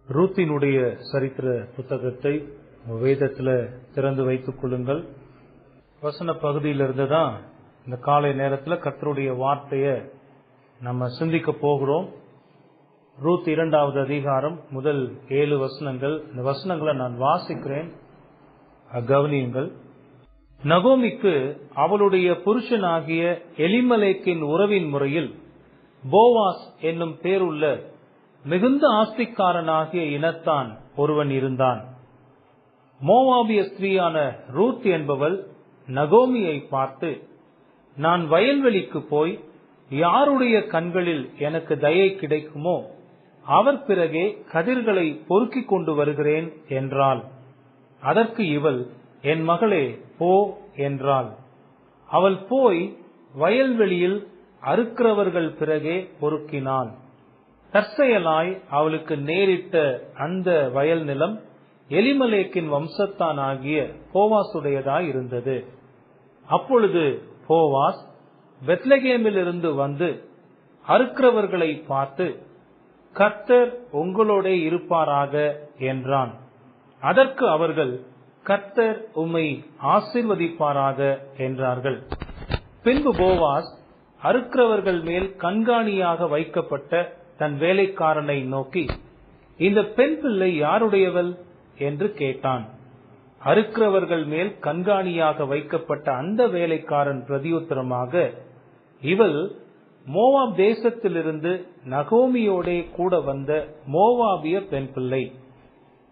ரூத்தினுடைய சரித்திர புத்தகத்தை வேதத்துல திறந்து வைத்துக் கொள்ளுங்கள். வசன பகுதியிலிருந்து தான் இந்த காலை நேரத்துல கர்த்தருடைய வார்த்தைய நம்ம சிந்திக்க போகிறோம். ரூத் 2வது அதிகாரம் முதல் 7 வசனங்கள். இந்த வசனங்களை நான் வாசிக்கிறேன், கவனியுங்கள். நகோமிக்கு அவளுடைய புருஷனாகிய எலிமலேக்கின் உறவின் முறையில் போவாஸ் என்னும் பேருள்ள மிகுந்த ஆஸ்திக்காரனாகிய இனத்தான் ஒருவன் இருந்தான். மோவாபிய ஸ்திரீயான ரூத் என்பவள் நகோமியை பார்த்து, நான் வயல்வெளிக்கு போய் யாருடைய கண்களில் எனக்கு தயை கிடைக்குமோ அவர் பிறகே கதிர்களை பொறுக்கிக் கொண்டு வருகிறேன் என்றாள். அதற்கு இவள், என் மகளே போ என்றாள். அவள் போய் வயல்வெளியில் அறுக்கிறவர்கள் பிறகே பொறுக்கினாள். தற்செயலாய் அவளுக்கு நேரிட்ட அந்த வயல் நிலம் எலிமலேக்கின் வம்சத்தான் ஆகிய போவாசுடையதாய் இருந்தது. அப்பொழுது போவாஸ் பெத்லகேமில் இருந்து வந்து அறுக்கிறவர்களை பார்த்து, கர்த்தர் உங்களோட இருப்பாராக என்றான். அதற்கு அவர்கள், கர்த்தர் உம்மை ஆசீர்வதிப்பாராக என்றார்கள். பின்பு போவாஸ் அறுக்கிறவர்கள் மேல் கண்காணியாக வைக்கப்பட்ட தன் வேலைக்காரனை நோக்கி, இந்த பெண் பிள்ளை யாருடையவள் என்று கேட்டான். அறுக்கிறவர்கள் மேல் கண்காணியாக வைக்கப்பட்ட அந்த வேலைக்காரன் பிரதியுத்தரமாக, இவள் மோவாப் தேசத்திலிருந்து நகோமியோடே கூட வந்த மோவாபிய பெண் பிள்ளை.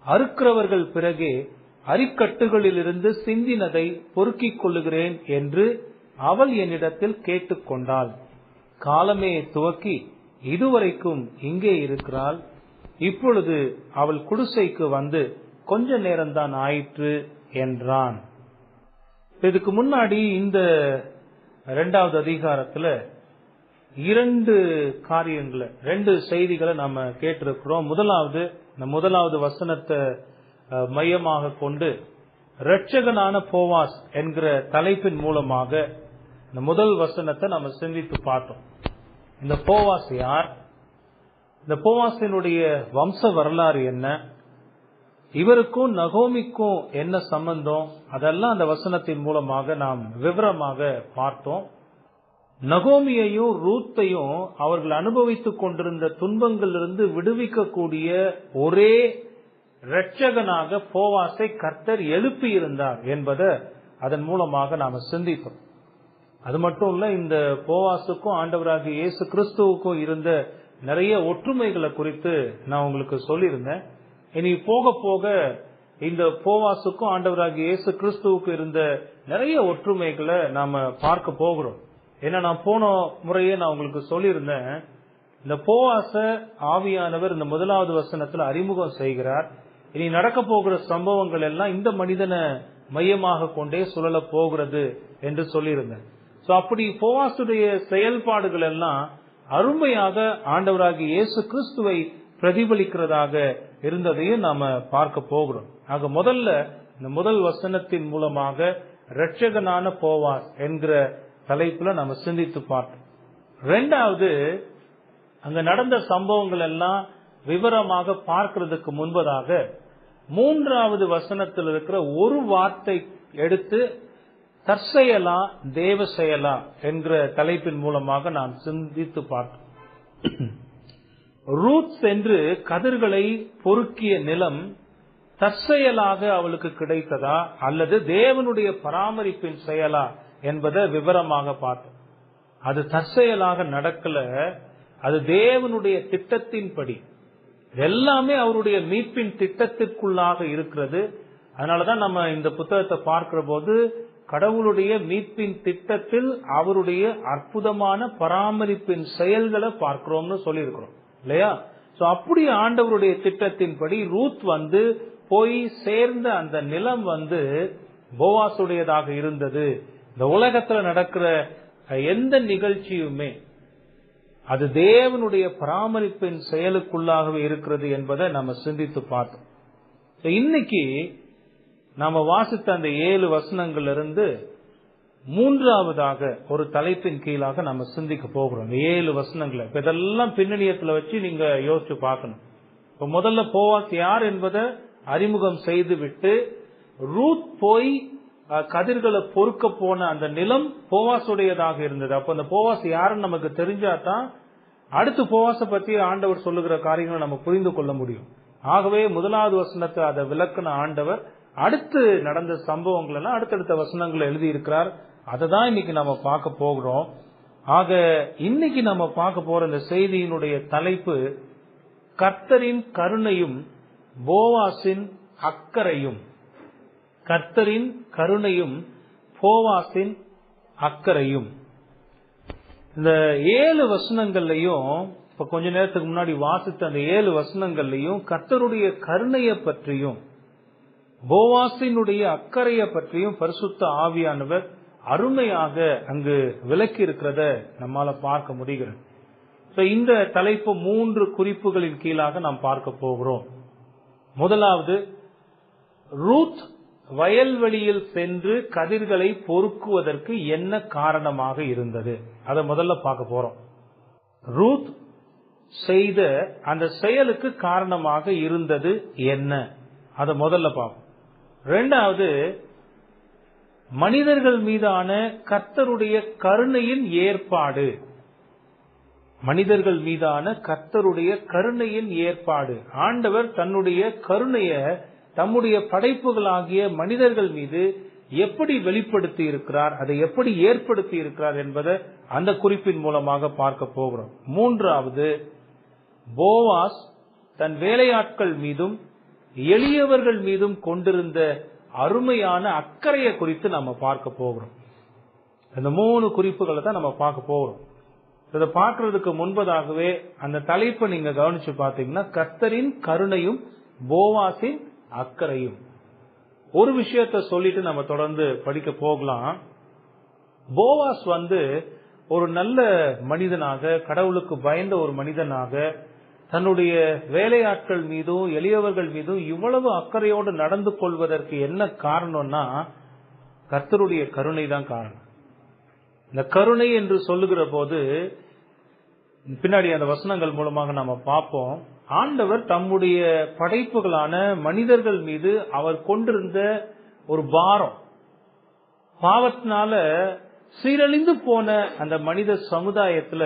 அறுக்கிறவர்கள் பிறகே அரிக்கட்டுகளிலிருந்து சிந்தினதை பொறுக்கிக் கொள்ளுகிறேன் என்று அவள் என்னிடத்தில் கேட்டுக்கொண்டாள். காலமே துவக்கி இதுவரைக்கும் இங்கே இருக்கிறாள். இப்பொழுது அவள் குடிசைக்கு வந்து கொஞ்ச நேரம்தான் ஆயிற்று என்றான். இதுக்கு முன்னாடி இந்த 2வது அதிகாரத்துல 2 காரியங்களை, 2 செய்திகளை நம்ம கேட்டிருக்கிறோம். முதலாவது வசனத்தை மையமாக கொண்டு இரட்சகனான போவாஸ் என்கிற தலைப்பின் மூலமாக இந்த முதல் வசனத்தை நம்ம சிந்தித்து பார்த்தோம். இந்த போவாஸ் யார்? இந்த போவாசினுடைய வம்ச வரலாறு என்ன? இவருக்கும் நகோமிக்கும் என்ன சம்பந்தம்? அதெல்லாம் அந்த வசனத்தின் மூலமாக நாம் விவரமாக பார்த்தோம். நகோமியையும் ரூத்தையும் அவர்கள் அனுபவித்துக் கொண்டிருந்த துன்பங்களிலிருந்து விடுவிக்கக்கூடிய ஒரே இரட்சகனாக போவாசை கர்த்தர் எழுப்பி இருந்தார் என்பதை அதன் மூலமாக நாம சிந்தித்தோம். அது மட்டும் இல்ல, இந்த போவாசுக்கும் ஆண்டவராகிய இயேசு கிறிஸ்துவுக்கும் இருந்த நிறைய ஒற்றுமைகளை குறித்து நான் உங்களுக்கு சொல்லியிருந்தேன். இனி போக போக இந்த போவாசுக்கும் ஆண்டவராகிய இயேசு கிறிஸ்துவுக்கும் இருந்த நிறைய ஒற்றுமைகளை நாம பார்க்க போகிறோம். ஏன்னா நான் போன முறையே நான் உங்களுக்கு சொல்லியிருந்தேன், இந்த போவாச ஆவியானவர் இந்த 1வது வசனத்துல அறிமுகம் செய்கிறார். இனி நடக்க போகிற சம்பவங்கள் எல்லாம் இந்த மனிதனை மையமாக கொண்டே சுழல போகிறது என்று சொல்லியிருந்தேன். சோ அப்படி போவாசுடைய செயல்பாடுகள் எல்லாம் அருமையாக ஆண்டவராகிய இயேசு கிறிஸ்துவை பிரதிபலிக்கிறதாக இருந்ததையும் நாம பார்க்க போகிறோம். ஆக முதல்ல இந்த முதல் வசனத்தின் மூலமாக இரட்சகனான போவாஸ் என்கிற தலைப்புல நம்ம சிந்தித்து பார்த்தோம். 2வது, அங்க நடந்த சம்பவங்கள் எல்லாம் விவரமாக பார்க்கிறதுக்கு முன்பதாக 3வது வசனத்தில் இருக்கிற ஒரு வார்த்தை எடுத்து தற்செயலா தேவ செயலா என்கிற தலைப்பின் மூலமாக நாம் சிந்தித்து பார்த்தோம். ரூத் சென்று கதிர்களை பொறுக்கிய நிலம் தற்செயலாக அவளுக்கு கிடைத்ததா அல்லது தேவனுடைய பராமரிப்பின் செயலா என்பதை விவரமாக பார்த்தோம். அது தற்செயலாக நடக்கல, அது தேவனுடைய திட்டத்தின்படி. எல்லாமே அவருடைய மீட்பின் திட்டத்திற்குள்ளாக இருக்கிறது. அதனாலதான் நம்ம இந்த புத்தகத்தை பார்க்கிற போது கடவுளுடைய மீட்பின் திட்டத்தில் அவருடைய அற்புதமான பராமரிப்பின் செயல்களை பார்க்கிறோம்னு சொல்லியிருக்கிறோம் இல்லையா? சோ அப்படி ஆண்டவருடைய திட்டத்தின்படி ரூத் வந்து போய் சேர்ந்த அந்த நிலம் வந்து போவாசுடையதாக இருந்தது. இந்த உலகத்துல நடக்கிற எந்த நிகழ்ச்சியுமே அது தேவனுடைய பராமரிப்பின் செயலுக்குள்ளாகவே இருக்கிறது என்பதை நம்ம சிந்தித்து பார்த்தோம். இன்னைக்கு நாம வாசித்த அந்த 7 வசனங்கள்ல இருந்து மூன்றாவதாக ஒரு தலைப்பின் கீழாக நம்ம சிந்திக்க போகிறோம். 7 வசனங்களை இப்ப இதெல்லாம் பின்னணியத்துல வச்சு நீங்க யோசிச்சு பார்க்கணும். இப்ப முதல்ல போவாஸ் யார் என்பதை அறிமுகம் செய்து விட்டு, ரூத் போய் கதிர்களை பொறுக்க போன அந்த நிலம் போவாசுடையதாக இருந்தது. அப்ப அந்த போவாஸ் யாருன்னு நமக்கு தெரிஞ்சாதான் அடுத்து போவாச பத்தி ஆண்டவர் சொல்லுகிற காரியங்களை நம்ம புரிந்து கொள்ள முடியும். ஆகவே முதலாவது வசனத்தை அதை விளக்குன ஆண்டவர் அடுத்து நடந்த சம்பவங்கள் எல்லாம் அடுத்தடுத்த வசனங்களை எழுதி இருக்கிறார். அதை தான் இன்னைக்கு நம்ம பார்க்க போகிறோம். ஆக இன்னைக்கு நம்ம பார்க்க போற இந்த செய்தியினுடைய தலைப்பு கர்த்தரின் கருணையும் போவாசின் அக்கறையும். கர்த்தரின் கருணையும் போவாசின் அக்கறையும். இந்த 7 வசனங்கள்லயும் இப்ப கொஞ்ச நேரத்துக்கு முன்னாடி வாசித்த அந்த 7 வசனங்கள்லயும் கர்த்தருடைய கருணையை பற்றியும் போவாசினுடைய அக்கறையை பற்றியும் பரிசுத்த ஆவியானவர் அருமையாக அங்கு விளக்கி இருக்கிறத நம்மால பார்க்க முடிகிறது. இந்த தலைப்பு 3 குறிப்புகளின் கீழாக நாம் பார்க்க போகிறோம். முதலாவது, ரூத் வயல்வெளியில் சென்று கதிர்களை பொறுக்குவதற்கு என்ன காரணமாக இருந்தது, அதை முதல்ல பார்க்க போறோம். ரூத் செய்த அந்த செயலுக்கு காரணமாக இருந்தது என்ன, அதை முதல்ல பார்ப்போம். இரண்டாவது, மனிதர்கள் மீதான கர்த்தருடைய கருணையின் ஏற்பாடு. மனிதர்கள் மீதான கர்த்தருடைய கருணையின் ஏற்பாடு. ஆண்டவர் தன்னுடைய கருணைய தம்முடைய படைப்புகளாகிய மனிதர்கள் மீது எப்படி வெளிப்படுத்தி இருக்கிறார், அதை எப்படி ஏற்படுத்தி இருக்கிறார் என்பதை அந்த குறிப்பின் மூலமாக பார்க்க போகிறோம். மூன்றாவது, போவாஸ் தன் வேலையாட்கள் மீதும் எளியவர்கள் மீதும் கொண்டிருந்த அருமையான அக்கறையை குறித்து நம்ம பார்க்க போகிறோம். இந்த 3 குறிப்புகளை தான் நம்ம பார்க்க போகிறோம். இதை பார்க்கறதுக்கு முன்பதாகவே அந்த தலைப்பை நீங்க கவனிச்சு பார்த்தீங்கன்னா, கர்த்தரின் கருணையும் போவாசின் அக்கறையும். ஒரு விஷயத்தை சொல்லிட்டு நம்ம தொடர்ந்து படிக்க போகலாம். போவாஸ் ஒரு நல்ல மனிதனாக, கடவுளுக்கு பயந்த ஒரு மனிதனாக, தன்னுடைய வேலையாட்கள் மீதும் எளியவர்கள் மீதும் இவ்வளவு அக்கறையோடு நடந்து கொள்வதற்கு என்ன காரணம்னா கர்த்தருடைய கருணை தான் காரணம். இந்த கருணை என்று சொல்லுகிற போது பின்னாடி அந்த வசனங்கள் மூலமாக நம்ம பார்ப்போம். ஆண்டவர் தம்முடைய படைப்புகளான மனிதர்கள் மீது அவர் கொண்டிருந்த ஒரு பாரம், பாவத்தினால சீரழிந்து போன அந்த மனித சமுதாயத்துல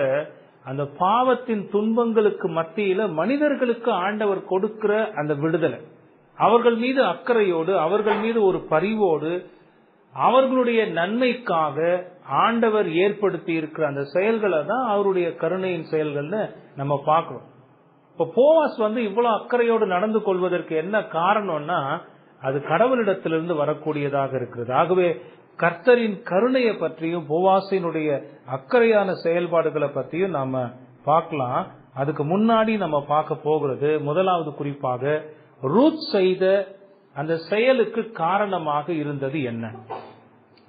அந்த பாவத்தின் துன்பங்களுக்கு மத்தியில மனிதர்களுக்கு ஆண்டவர் கொடுக்கிற அந்த விடுதலை, அவர்கள் மீது அக்கறையோடு, அவர்கள் மீது ஒரு பரிவோடு, அவர்களுடைய நன்மைக்காக ஆண்டவர் ஏற்படுத்தி இருக்கிற அந்த செயல்களை தான் அவருடைய கருணையின் செயல்கள்னு நம்ம பார்க்கிறோம். இப்ப போவாஸ் இவ்வளவு அக்கறையோடு நடந்து கொள்வதற்கு என்ன காரணம்னா அது கடவுளிடத்திலிருந்து வரக்கூடியதாக இருக்கிறது. ஆகவே கர்த்தரின் கருணையை பற்றியும் போவாசினுடைய அக்கறையான செயல்பாடுகளை பற்றியும் நாம பார்க்கலாம். அதுக்கு முன்னாடி நம்ம பார்க்க போகிறது முதலாவது குறிப்பாக ரூத் செய்த அந்த செயலுக்கு காரணமாக இருந்தது என்ன.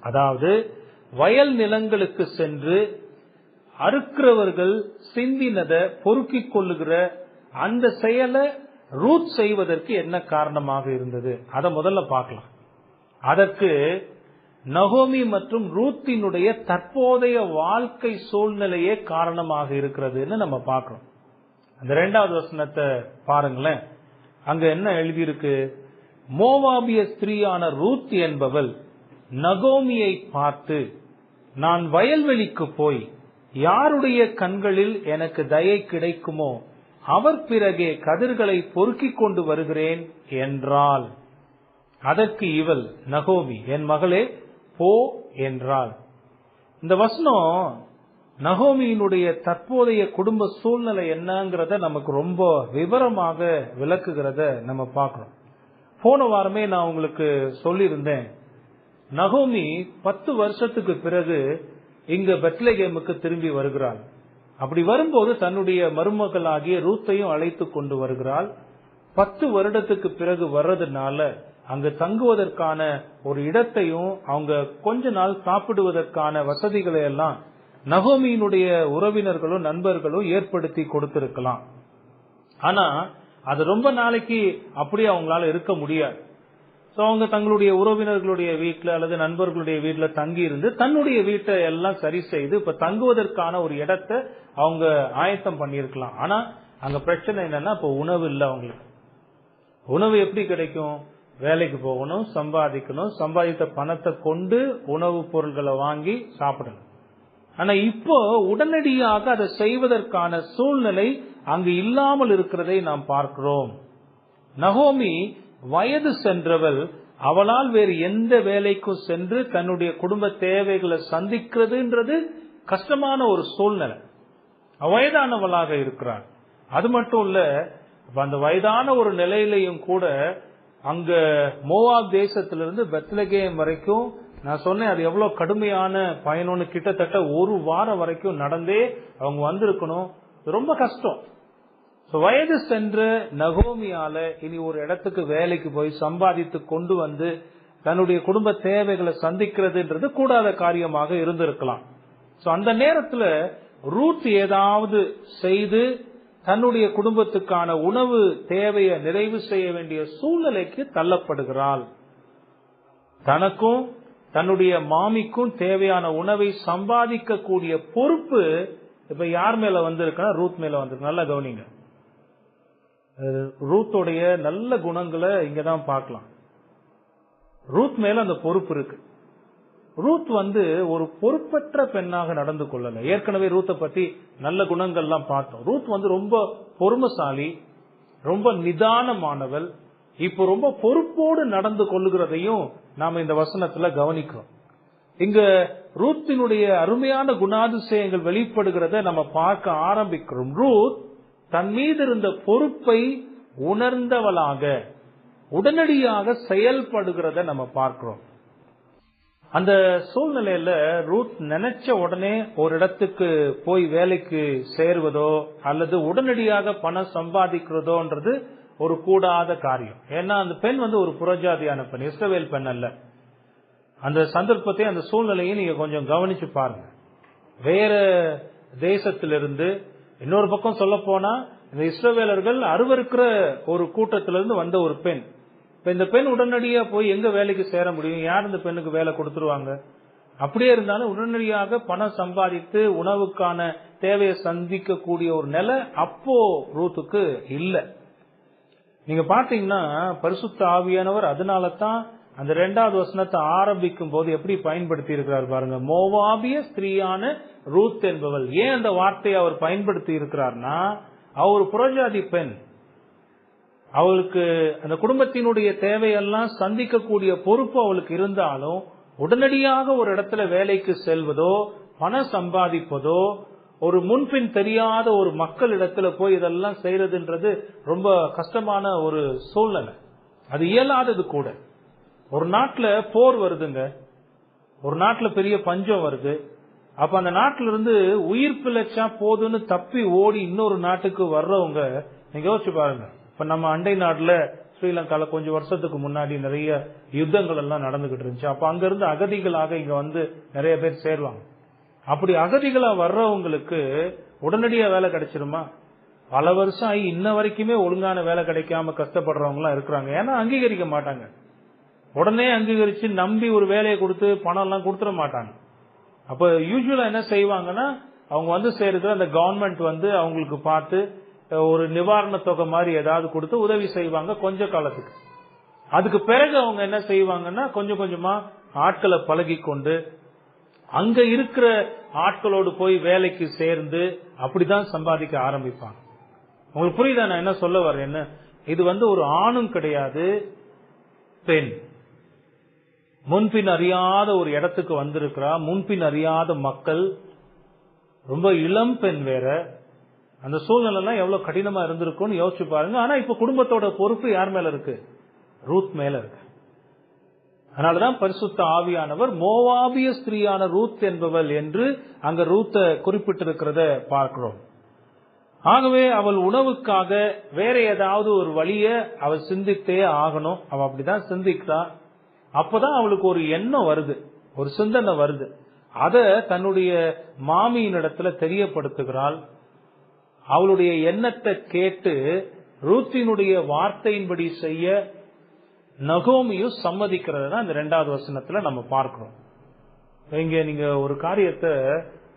அதாவது வயல் நிலங்களுக்கு சென்று அறுக்கிறவர்கள் சிந்தினதை பொறுக்கிக் கொள்ளுகிற அந்த செயலை ரூத் செய்வதற்கு என்ன காரணமாக இருந்தது, அதை முதல்ல பார்க்கலாம். அதற்கு நகோமி மற்றும் ரூத்தினுடைய தற்போதைய வாழ்க்கை சூழ்நிலையே காரணமாக இருக்கிறதுன்னு நம்ம பார்க்கிறோம். அந்த 2வது வசனத்தை பாருங்களேன். அங்க என்ன எழுதியிருக்கு, மோவாபிய ஸ்திரீயான ரூத் என்பவள் நகோமியை பார்த்து, நான் வயல்வெளிக்கு போய் யாருடைய கண்களில் எனக்கு தயை கிடைக்குமோ அவர் பிறகே கதிர்களை பொறுக்கிக் கொண்டு வருகிறேன் என்றாள். அதற்கு இவள், நகோமி, என் மகளே போ என்றாள். இந்த வசனம் நகோமியினுடைய தற்போதைய குடும்ப சூழ்நிலை என்னங்கிறத நமக்கு ரொம்ப விவரமாக விளக்குகிறத நம்ம பார்க்கிறோம். போன வாரமே நான் உங்களுக்கு சொல்லியிருந்தேன், நகோமி 10 வருஷத்துக்கு பிறகு இங்க பெத்லகேமுக்கு திரும்பி வருகிறாள். அப்படி வரும்போது தன்னுடைய மருமகளாகிய ரூத்தையும் அழைத்து கொண்டு வருகிறாள். 10 வருடத்துக்கு பிறகு வர்றதுனால அங்கு தங்குவதற்கான ஒரு இடத்தையும் அவங்க கொஞ்ச நாள் சாப்பிடுவதற்கான வசதிகளை எல்லாம் நகோமியினுடைய உறவினர்களும் நண்பர்களும் ஏற்படுத்தி கொடுத்திருக்கலாம். ஆனா அது ரொம்ப நாளைக்கு அப்படியே அவங்களால இருக்க முடியாது. அவங்க தங்களுடைய உறவினர்களுடைய வீட்டுல அல்லது நண்பர்களுடைய வீட்டுல தங்கி இருந்து தன்னுடைய வீட்டை எல்லாம் சரி செய்து இப்ப தங்குவதற்கான ஒரு இடத்தை அவங்க ஆயத்தம் பண்ணியிருக்கலாம். ஆனா அங்க பிரச்சனை என்னன்னா இப்ப உணவு இல்ல அவங்களுக்கு. உணவு எப்படி கிடைக்கும்? வேலைக்கு போகணும், சம்பாதிக்கணும், சம்பாதித்த பணத்தை கொண்டு உணவு பொருட்களை வாங்கி சாப்பிடணும். ஆனா இப்போ உடனடியாக அதை செய்வதற்கான சூழ்நிலை அங்கு இல்லாமல் இருக்கிறதை நாம் பார்க்கிறோம். நகோமி வயது சென்றவள், அவளால் வேறு எந்த வேலைக்கும் சென்று தன்னுடைய குடும்ப தேவைகளை சந்திக்கிறதுன்றது கஷ்டமான ஒரு சூழ்நிலை. வயதானவளாக இருக்கிறாள். அது மட்டும் இல்ல, அந்த வயதான ஒரு நிலையிலையும் கூட அங்க மோவாப் தேசத்திலிருந்து பெத்லகேம் வரைக்கும், நான் சொன்னேன் அது எவ்வளவு கடுமையான பயணம்னு, கிட்டத்தட்ட ஒரு வாரம் வரைக்கும் நடந்தே அவங்க வந்திருக்கணும். ரொம்ப கஷ்டம். வயது சென்ற நகோமியால இனி ஒரு இடத்துக்கு வேலைக்கு போய் சம்பாதித்து கொண்டு வந்து தன்னுடைய குடும்ப தேவைகளை சந்திக்கிறதுன்றது கூடாத காரியமாக இருந்திருக்கலாம். அந்த நேரத்துல ரூத் ஏதாவது செய்து தன்னுடைய குடும்பத்துக்கான உணவு தேவையை நிறைவு செய்ய வேண்டிய சூழ்நிலைக்கு தள்ளப்படுகிறாள். தனக்கும் தன்னுடைய மாமிக்கும் தேவையான உணவை சம்பாதிக்க கூடிய பொறுப்பு இப்ப யார் மேல வந்திருக்குன்னா ரூத் மேல வந்திருக்கு. நல்லா கவனிங்க. ரூத்தோடைய நல்ல குணங்களை இங்கதான் பார்க்கலாம். ரூத் மேல அந்த பொறுப்பு இருக்கு. ரூத் ஒரு பொறுப்பற்ற பெண்ணாக நடந்து கொள்ளல. ஏற்கனவே ரூத்தை பத்தி நல்ல குணங்கள்லாம் பார்த்தோம். ரூத் ரொம்ப பொறுமைசாலி, ரொம்ப நிதானமானவள். இப்போ ரொம்ப பொறுப்போடு நடந்து கொள்ளுகிறதையும் நாம இந்த வசனத்துல கவனிக்கிறோம். இங்க ரூத்தினுடைய அருமையான குணாதிசயங்கள் வெளிப்படுகிறத நம்ம பார்க்க ஆரம்பிக்கிறோம். ரூத் தன் மீது இருந்த பொறுப்பை உணர்ந்தவளாக உடனடியாக செயல்படுகிறத நம்ம பார்க்கிறோம். அந்த சூழ்நிலையில ரூத் நினைச்ச உடனே ஒரு இடத்துக்கு போய் வேலைக்கு சேருவதோ அல்லது உடனடியாக பணம் சம்பாதிக்கிறதோன்றது ஒரு கூடாத காரியம். ஏன்னா அந்த பெண் ஒரு புறஜாதியான பெண், இஸ்ரவேல் பெண் அல்ல. அந்த சந்தர்ப்பத்தை, அந்த சூழ்நிலையை நீங்க கொஞ்சம் கவனிச்சு பாருங்க. வேற தேசத்திலிருந்து, இன்னொரு பக்கம் சொல்ல போனா இந்த இஸ்ரவேலர்கள் அருவருக்கிற ஒரு கூட்டத்திலிருந்து வந்த ஒரு பெண். இப்ப இந்த பெண் உடனடியா போய் எங்க வேலைக்கு சேர முடியும்? யார் இந்த பெண்ணுக்கு வேலை கொடுத்துருவாங்க? அப்படியே இருந்தாலும் உடனடியாக பணம் சம்பாதித்து உணவுக்கான தேவையை சந்திக்க கூடிய ஒரு நிலை அப்போ ரூத்துக்கு இல்ல. நீங்க பாத்தீங்கன்னா பரிசுத்த ஆவியானவர் அதனால தான் அந்த 2வது வசனத்தை ஆரம்பிக்கும் போது எப்படி பயன்படுத்தி இருக்கிறார் பாருங்க. மோவாபிய ஸ்திரீயான ரூத் என்பவள். ஏன் அந்த வார்த்தையை அவர் பயன்படுத்தி இருக்கிறார்னா, அவர் புறஜாதி பெண். அவளுக்கு அந்த குடும்பத்தினுடைய தேவையெல்லாம் சந்திக்கக்கூடிய பொறுப்பு அவளுக்கு இருந்தாலும் உடனடியாக ஒரு இடத்துல வேலைக்கு செல்வதோ பணம் சம்பாதிப்பதோ ஒரு முன்பின் தெரியாத ஒரு மக்கள் இடத்துல போய் இதெல்லாம் செய்யறதுன்றது ரொம்ப கஷ்டமான ஒரு சூழ்நிலை. அது இயலாதது கூட. ஒரு நாட்டுல போர் வருதுங்க, ஒரு நாட்டுல பெரிய பஞ்சம் வருது. அப்ப அந்த நாட்டுல இருந்து உயிர் பிழைச்சா போதுன்னு தப்பி ஓடி இன்னொரு நாட்டுக்கு வர்றவங்க நீங்க யோசிச்சு பாருங்க. இப்ப நம்ம அண்டை நாட்டுல ஸ்ரீலங்கால கொஞ்சம் வருஷத்துக்கு முன்னாடி நிறைய யுத்தங்கள் எல்லாம் நடந்துகிட்டு இருந்துச்சு. அப்ப அங்க இருந்து அகதிகளாக இங்க நிறைய பேர் சேருவாங்க. அப்படி அகதிகளா வர்றவங்களுக்கு உடனடியா வேலை கிடைச்சிருமா? பல வருஷம் ஆகி இன்ன வரைக்குமே ஒழுங்கான வேலை கிடைக்காம கஷ்டப்படுறவங்க எல்லாம் இருக்கிறாங்க. ஏன்னா அங்கீகரிக்க மாட்டாங்க. உடனே அங்கீகரிச்சு நம்பி ஒரு வேலையை கொடுத்து பணம் எல்லாம் கொடுத்துட மாட்டாங்க. அப்ப யூசுவலா என்ன செய்வாங்கன்னா, அவங்க சேருகிற அந்த கவர்மெண்ட் அவங்களுக்கு பார்த்து ஒரு நிவாரண தொகை மாதிரி ஏதாவது கொடுத்து உதவி செய்வாங்க கொஞ்ச காலத்துக்கு. அதுக்கு பிறகு அவங்க என்ன செய்வாங்கன்னா, கொஞ்சம் கொஞ்சமா ஆட்களை பழகி கொண்டு அங்க இருக்கிற ஆட்களோடு போய் வேலைக்கு சேர்ந்து அப்படிதான் சம்பாதிக்க ஆரம்பிப்பாங்க. உங்களுக்கு புரியுதா நான் என்ன சொல்ல வர்றேன்னு? இது ஒரு ஆணும் கிடையாது, பெண். முன்பின் அறியாத ஒரு இடத்துக்கு வந்திருக்கிறா, முன்பின் அறியாத மக்கள், ரொம்ப இளம் பெண் வேற. அந்த சூழ்நிலை எல்லாம் எவ்வளவு கடினமா இருந்திருக்கும்னு யோசிச்சு பாருங்க. ஆனா இப்ப குடும்பத்தோட பொறுப்பு யார் மேல இருக்கு? ரூத் மேல இருக்கு. அதனாலதான் பரிசுத்த ஆவியானவர் மோவாபிய ஸ்திரீயான ரூத் என்பவள் என்று அங்க ரூத்தை குறிப்பிட்டிருக்கிறத பார்க்கிறோம். ஆகவே அவள் உணவுக்காக வேற ஏதாவது ஒரு வழிய அவள் சிந்தித்தே ஆகணும். அவள் அப்படிதான் சிந்திக்கிறா. அப்பதான் அவளுக்கு ஒரு எண்ணம் வருது, ஒரு சிந்தனை வருது. அத தன்னுடைய மாமியின் இடத்துல தெரியப்படுத்துகிறாள். அவளுடைய எண்ணத்தை கேட்டு ரூத்தினுடைய வார்த்தையின்படி செய்ய நகோமியும் சம்மதிக்கிறத இந்த 2வது வசனத்துல நம்ம பார்க்கிறோம். இங்க நீங்க ஒரு காரியத்தை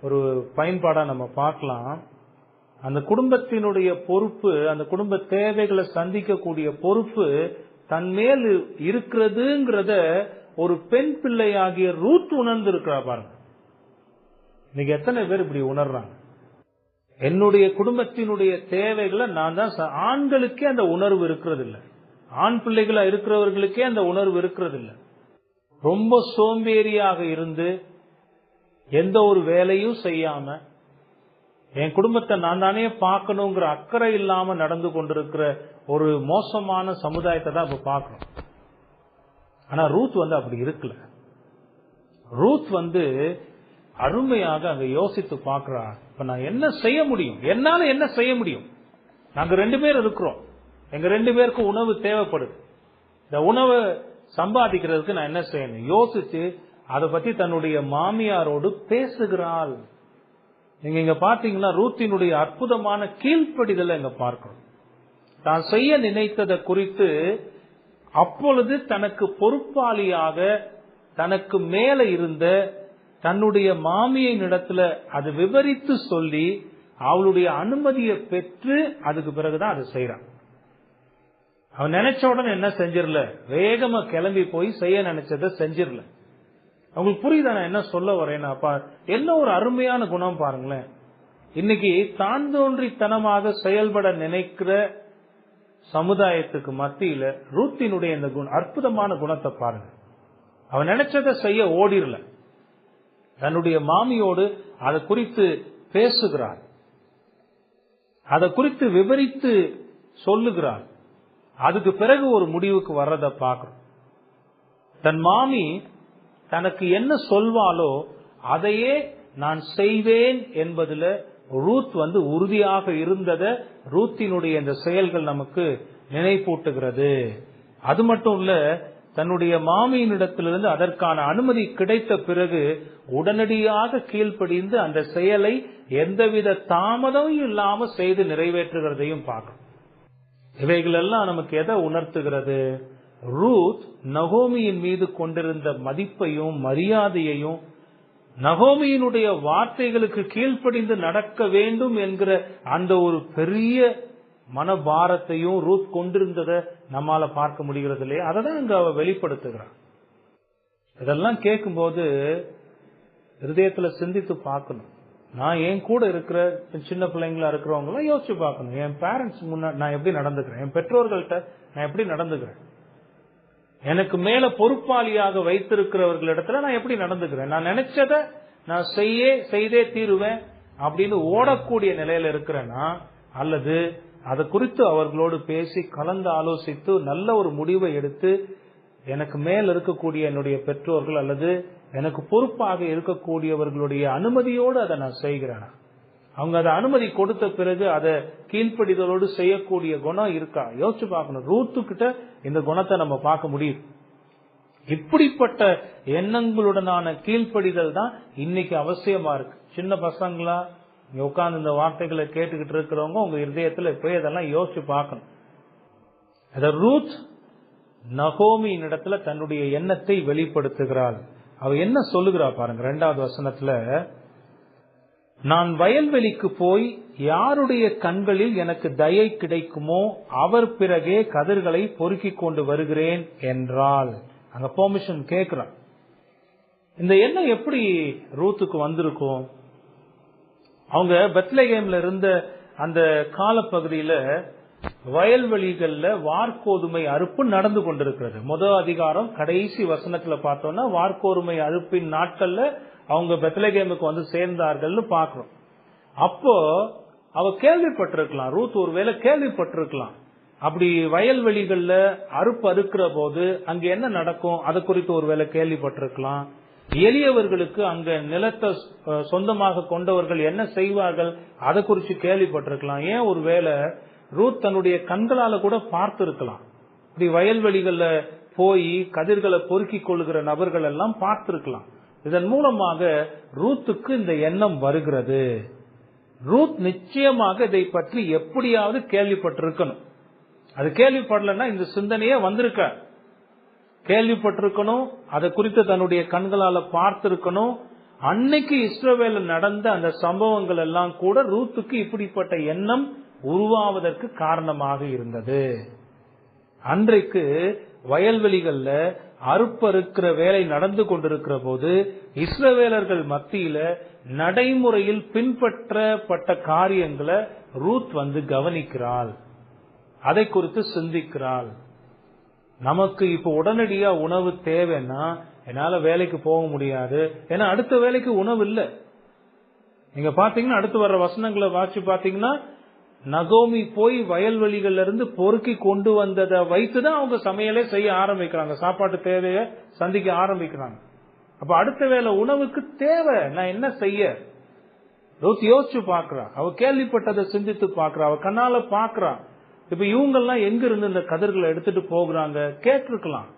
ஒரு பயன்பாடா நம்ம பார்க்கலாம். அந்த குடும்பத்தினுடைய பொறுப்பு, அந்த குடும்ப தேவைகளை சந்திக்கக்கூடிய பொறுப்பு தன் மேல் இருக்கிறதுங்கிறத ஒரு பெண் பிள்ளையாகிய ரூத் உணர்ந்து இருக்கிறா பாருங்க. இன்னைக்கு எத்தனை பேர் இப்படி உணர்றாங்க? என்னுடைய குடும்பத்தினுடைய தேவைகளை நான் தான். ஆண்களுக்கே அந்த உணர்வு இருக்கிறது இல்ல, ஆண் பிள்ளைகளா இருக்கிறவர்களுக்கே அந்த உணர்வு இருக்கிறது இல்ல. ரொம்ப சோம்பேறியாக இருந்து எந்த ஒரு வேலையும் செய்யாம என் குடும்பத்தை நான் தானே பார்க்கணுங்கிற அக்கறை இல்லாம நடந்து கொண்டிருக்கிற ஒரு மோசமான சமுதாயத்தை தான் இப்ப பார்க்கணும். ஆனா ரூத் அப்படி இருக்கல. ரூத் அருமையாக அங்க யோசித்து பார்க்கிறா. இப்ப நான் என்ன செய்ய முடியும், என்னால என்ன செய்ய முடியும்? நாங்க 2 பேர் இருக்கிறோம், எங்க 2 பேருக்கும் உணவு தேவைப்படுது. இந்த உணவை சம்பாதிக்கிறதுக்கு நான் என்ன செய்யணும் யோசிச்சு அதை பத்தி தன்னுடைய மாமியாரோடு பேசுகிறாள். நீங்க இங்க பாத்தீங்கன்னா ரூத்தினுடைய அற்புதமான கீழ்ப்படிதலை இங்க பார்க்கிறோம். தான் செய்ய நினைத்ததை குறித்து அப்பொழுது தனக்கு பொறுப்பாளியாக தனக்கு மேல இருந்த தன்னுடைய மாமியின் இடத்துல அது விவரித்து சொல்லி அவளுடைய அனுமதியை பெற்று அதுக்கு பிறகுதான் அதை செய்யறான். அவன் நினைச்ச உடனே என்ன செஞ்சிடல, வேகமா கிளம்பி போய் செய்ய நினைச்சதை செஞ்சிடல. அவங்களுக்கு புரியுதா நான் என்ன சொல்ல வரேன்னா? என்ன ஒரு அருமையான குணம் பாருங்களேன். இன்னைக்கு தான் தோன்றித்தனமாக செயல்பட நினைக்கிற சமுதாயத்துக்கு மத்தியில ரூத்தினுடைய இந்த அற்புதமான குணத்தை பாருங்க. அவன் நினைச்சதை செய்ய ஓடிரல, தன்னுடைய மாமியோடு அதை குறித்து பேசுகிறார், அதை குறித்து விவரித்து சொல்லுகிறார். அதுக்கு பிறகு ஒரு முடிவுக்கு வர்றத பார்க்கிறோம். தன் மாமி தனக்கு என்ன சொல்வாளோ அதையே நான் செய்வேன் என்பதுல ரூத் உறுதியாக இருந்தத ரூத்தினுடைய இந்த செயல்கள் நமக்கு நினைப்பூட்டுகிறது. அது மட்டும் இல்ல, தன்னுடைய மாமியினிடத்திலிருந்து அதற்கான அனுமதி கிடைத்த பிறகு உடனடியாக கீழ்ப்படிந்து அந்த செயலை எந்தவித தாமதமும் இல்லாம செய்து நிறைவேற்றுகிறதையும் பார்க்கணும். இவைகள் எல்லாம் நமக்கு எதை உணர்த்துகிறது? ரூத் நகோமியின் மீது கொண்டிருந்த மதிப்பையும் மரியாதையையும், நகோமியினுடைய வார்த்தைகளுக்கு கீழ்ப்படிந்து நடக்க வேண்டும் என்கிற அந்த ஒரு பெரிய மனபாரத்தையும் ரூத் கொண்டிருந்ததை நம்மால பார்க்க முடிகிறது இல்லையா? அதை தான் இங்க அவ வெளிப்படுத்துகிறான். இதெல்லாம் கேட்கும்போது ஹிருதயத்துல சிந்தித்து பார்க்கணும். நான் என் கூட இருக்கிற சின்ன பிள்ளைங்களா இருக்கிறவங்க எல்லாம் யோசிச்சு பார்க்கணும். என் பேரண்ட்ஸ் முன்னாடி நான் எப்படி நடந்துக்கிறேன், என் பெற்றோர்கள்ட்ட நான் எப்படி நடந்துக்கிறேன், எனக்கு மேல பொறுப்பாளியாக வைத்திருக்கிறவர்களிடத்துல நான் எப்படி நடந்துக்கிறேன், நான் நினைச்சத நான் செய்தே தீருவேன் அப்படின்னு ஓடக்கூடிய நிலையில இருக்கிறேன்னா, அல்லது அதை குறித்து அவர்களோடு பேசி கலந்து ஆலோசித்து நல்ல ஒரு முடிவை எடுத்து எனக்கு மேல் இருக்கக்கூடிய என்னுடைய பெற்றோர்கள் அல்லது எனக்கு பொறுப்பாக இருக்கக்கூடியவர்களுடைய அனுமதியோடு அதை நான் செய்கிறேன். அவங்க அதை அனுமதி கொடுத்த பிறகு அதை கீழ்ப்படிதலோடு செய்யக்கூடிய குணம் இருக்கா யோசிச்சு பார்க்கணும். ரூத்துக்கிட்ட இந்த குணத்தை நம்ம பார்க்க முடியுது. இப்படிப்பட்ட எண்ணங்களுடனான கீழ்ப்படிதல் தான் இன்னைக்கு அவசியமா இருக்கு. சின்ன பசங்களா இங்க உட்கார்ந்து இந்த வார்த்தைகளை கேட்டுக்கிட்டு இருக்கிறவங்க உங்க இருதயத்துல போய் அதெல்லாம் யோசிச்சு பார்க்கணும். ரூத் நகோமியின் இடத்துல தன்னுடைய எண்ணத்தை வெளிப்படுத்துகிறாள். அவ என்ன சொல்லுகிறா பாருங்க, 2வது வசனத்துல, நான் வயல்வெளிக்கு போய் யாருடைய கண்களில் எனக்கு தயை கிடைக்குமோ அவர் பிறகே கதிர்களை பொறுக்கி கொண்டு வருகிறேன் என்றால். அங்க பெர்மிஷன் கேட்கிறான். இந்த எண்ணம் எப்படி ரூத்துக்கு வந்திருக்கும்? அவங்க பெத்லகேம்ல இருந்த அந்த காலப்பகுதியில வயல்வெளிகள்ல வார்கோதுமை அறுப்பு நடந்து கொண்டிருக்கிறது. முதல் அதிகாரம் கடைசி வசனத்துல பார்த்தோம்னா வார்கோதுமை அறுப்பின் நாட்கள்ல அவங்க பெத்லகேமுக்கு சேர்ந்தார்கள்னு பாக்குறோம். அப்போ அவ கேள்விப்பட்டிருக்கலாம், ரூத் ஒருவேளை கேள்விப்பட்டிருக்கலாம், அப்படி வயல்வெளிகள்ல அறுப்பு அறுக்கிற போது அங்க என்ன நடக்கும் அது குறித்து ஒருவேளை கேள்விப்பட்டிருக்கலாம். எளியவர்களுக்கு அங்க நிலத்தை சொந்தமாக கொண்டவர்கள் என்ன செய்வார்கள் அதை குறித்து கேள்விப்பட்டிருக்கலாம். ஏன் ஒருவேளை ரூத் தன்னுடைய கண்களால கூட பார்த்து இருக்கலாம். இப்படி வயல்வெளிகள்ல போய் கதிர்களை பொறுக்கிக் கொள்ளுகிற நபர்கள் எல்லாம் பார்த்திருக்கலாம். இதன் மூலமாக ரூத்துக்கு இந்த எண்ணம் வருகிறது. ரூத் நிச்சயமாக இதை பற்றி எப்படியாவது கேள்விப்பட்டிருக்கணும். அது கேள்விப்படலன்னா இந்த சிந்தனையே வந்திருக்க. கேள்விப்பட்டிருக்கணும், அதை குறித்து தன்னுடைய கண்களால பார்த்திருக்கணும். அன்னைக்கு இஸ்ரவேல் நடந்த அந்த சம்பவங்கள் எல்லாம் கூட ரூத்துக்கு இப்படிப்பட்ட எண்ணம் உருவாவதற்கு காரணமாக இருந்தது. அன்றைக்கு வயல்வெளிகள்ல அறுப்பறுக்கிற வேலை நடந்து கொண்டிருக்கிற போது இஸ்ரவேலர்கள் மத்தியில நடைமுறையில் பின்பற்றப்பட்ட காரியங்களை ரூத் கவனிக்கிறாள், அதை குறித்து சிந்திக்கிறாள். நமக்கு இப்ப உடனடியா உணவு தேவைன்னா என்னால வேலைக்கு போக முடியாது, ஏன்னா அடுத்த வேலைக்கு உணவு இல்ல. நீங்க பாத்தீங்கன்னா அடுத்து வர்ற வசனங்களை வாட்சி பாத்தீங்கன்னா, நகோமி போய் வயல்வெளிகள்ல இருந்து பொறுக்கி கொண்டு வந்ததை வைத்துதான் அவங்க சமையலே செய்ய ஆரம்பிக்கிறாங்க, சாப்பாட்டு தேவையை சந்திக்க ஆரம்பிக்கிறாங்க. அப்ப அடுத்த வேலை உணவுக்கு தேவை, நான் என்ன செய்ய? ரூத் யோசிச்சு பாக்குறா, அவ கேள்விப்பட்டதை சிந்தித்து பாக்குறா, அவ கண்ணால பாக்குறா. இப்ப இவங்கெல்லாம் எங்க இருந்து இந்த கதிர்களை எடுத்துட்டு போகிறாங்க கேட்டிருக்கலாம்.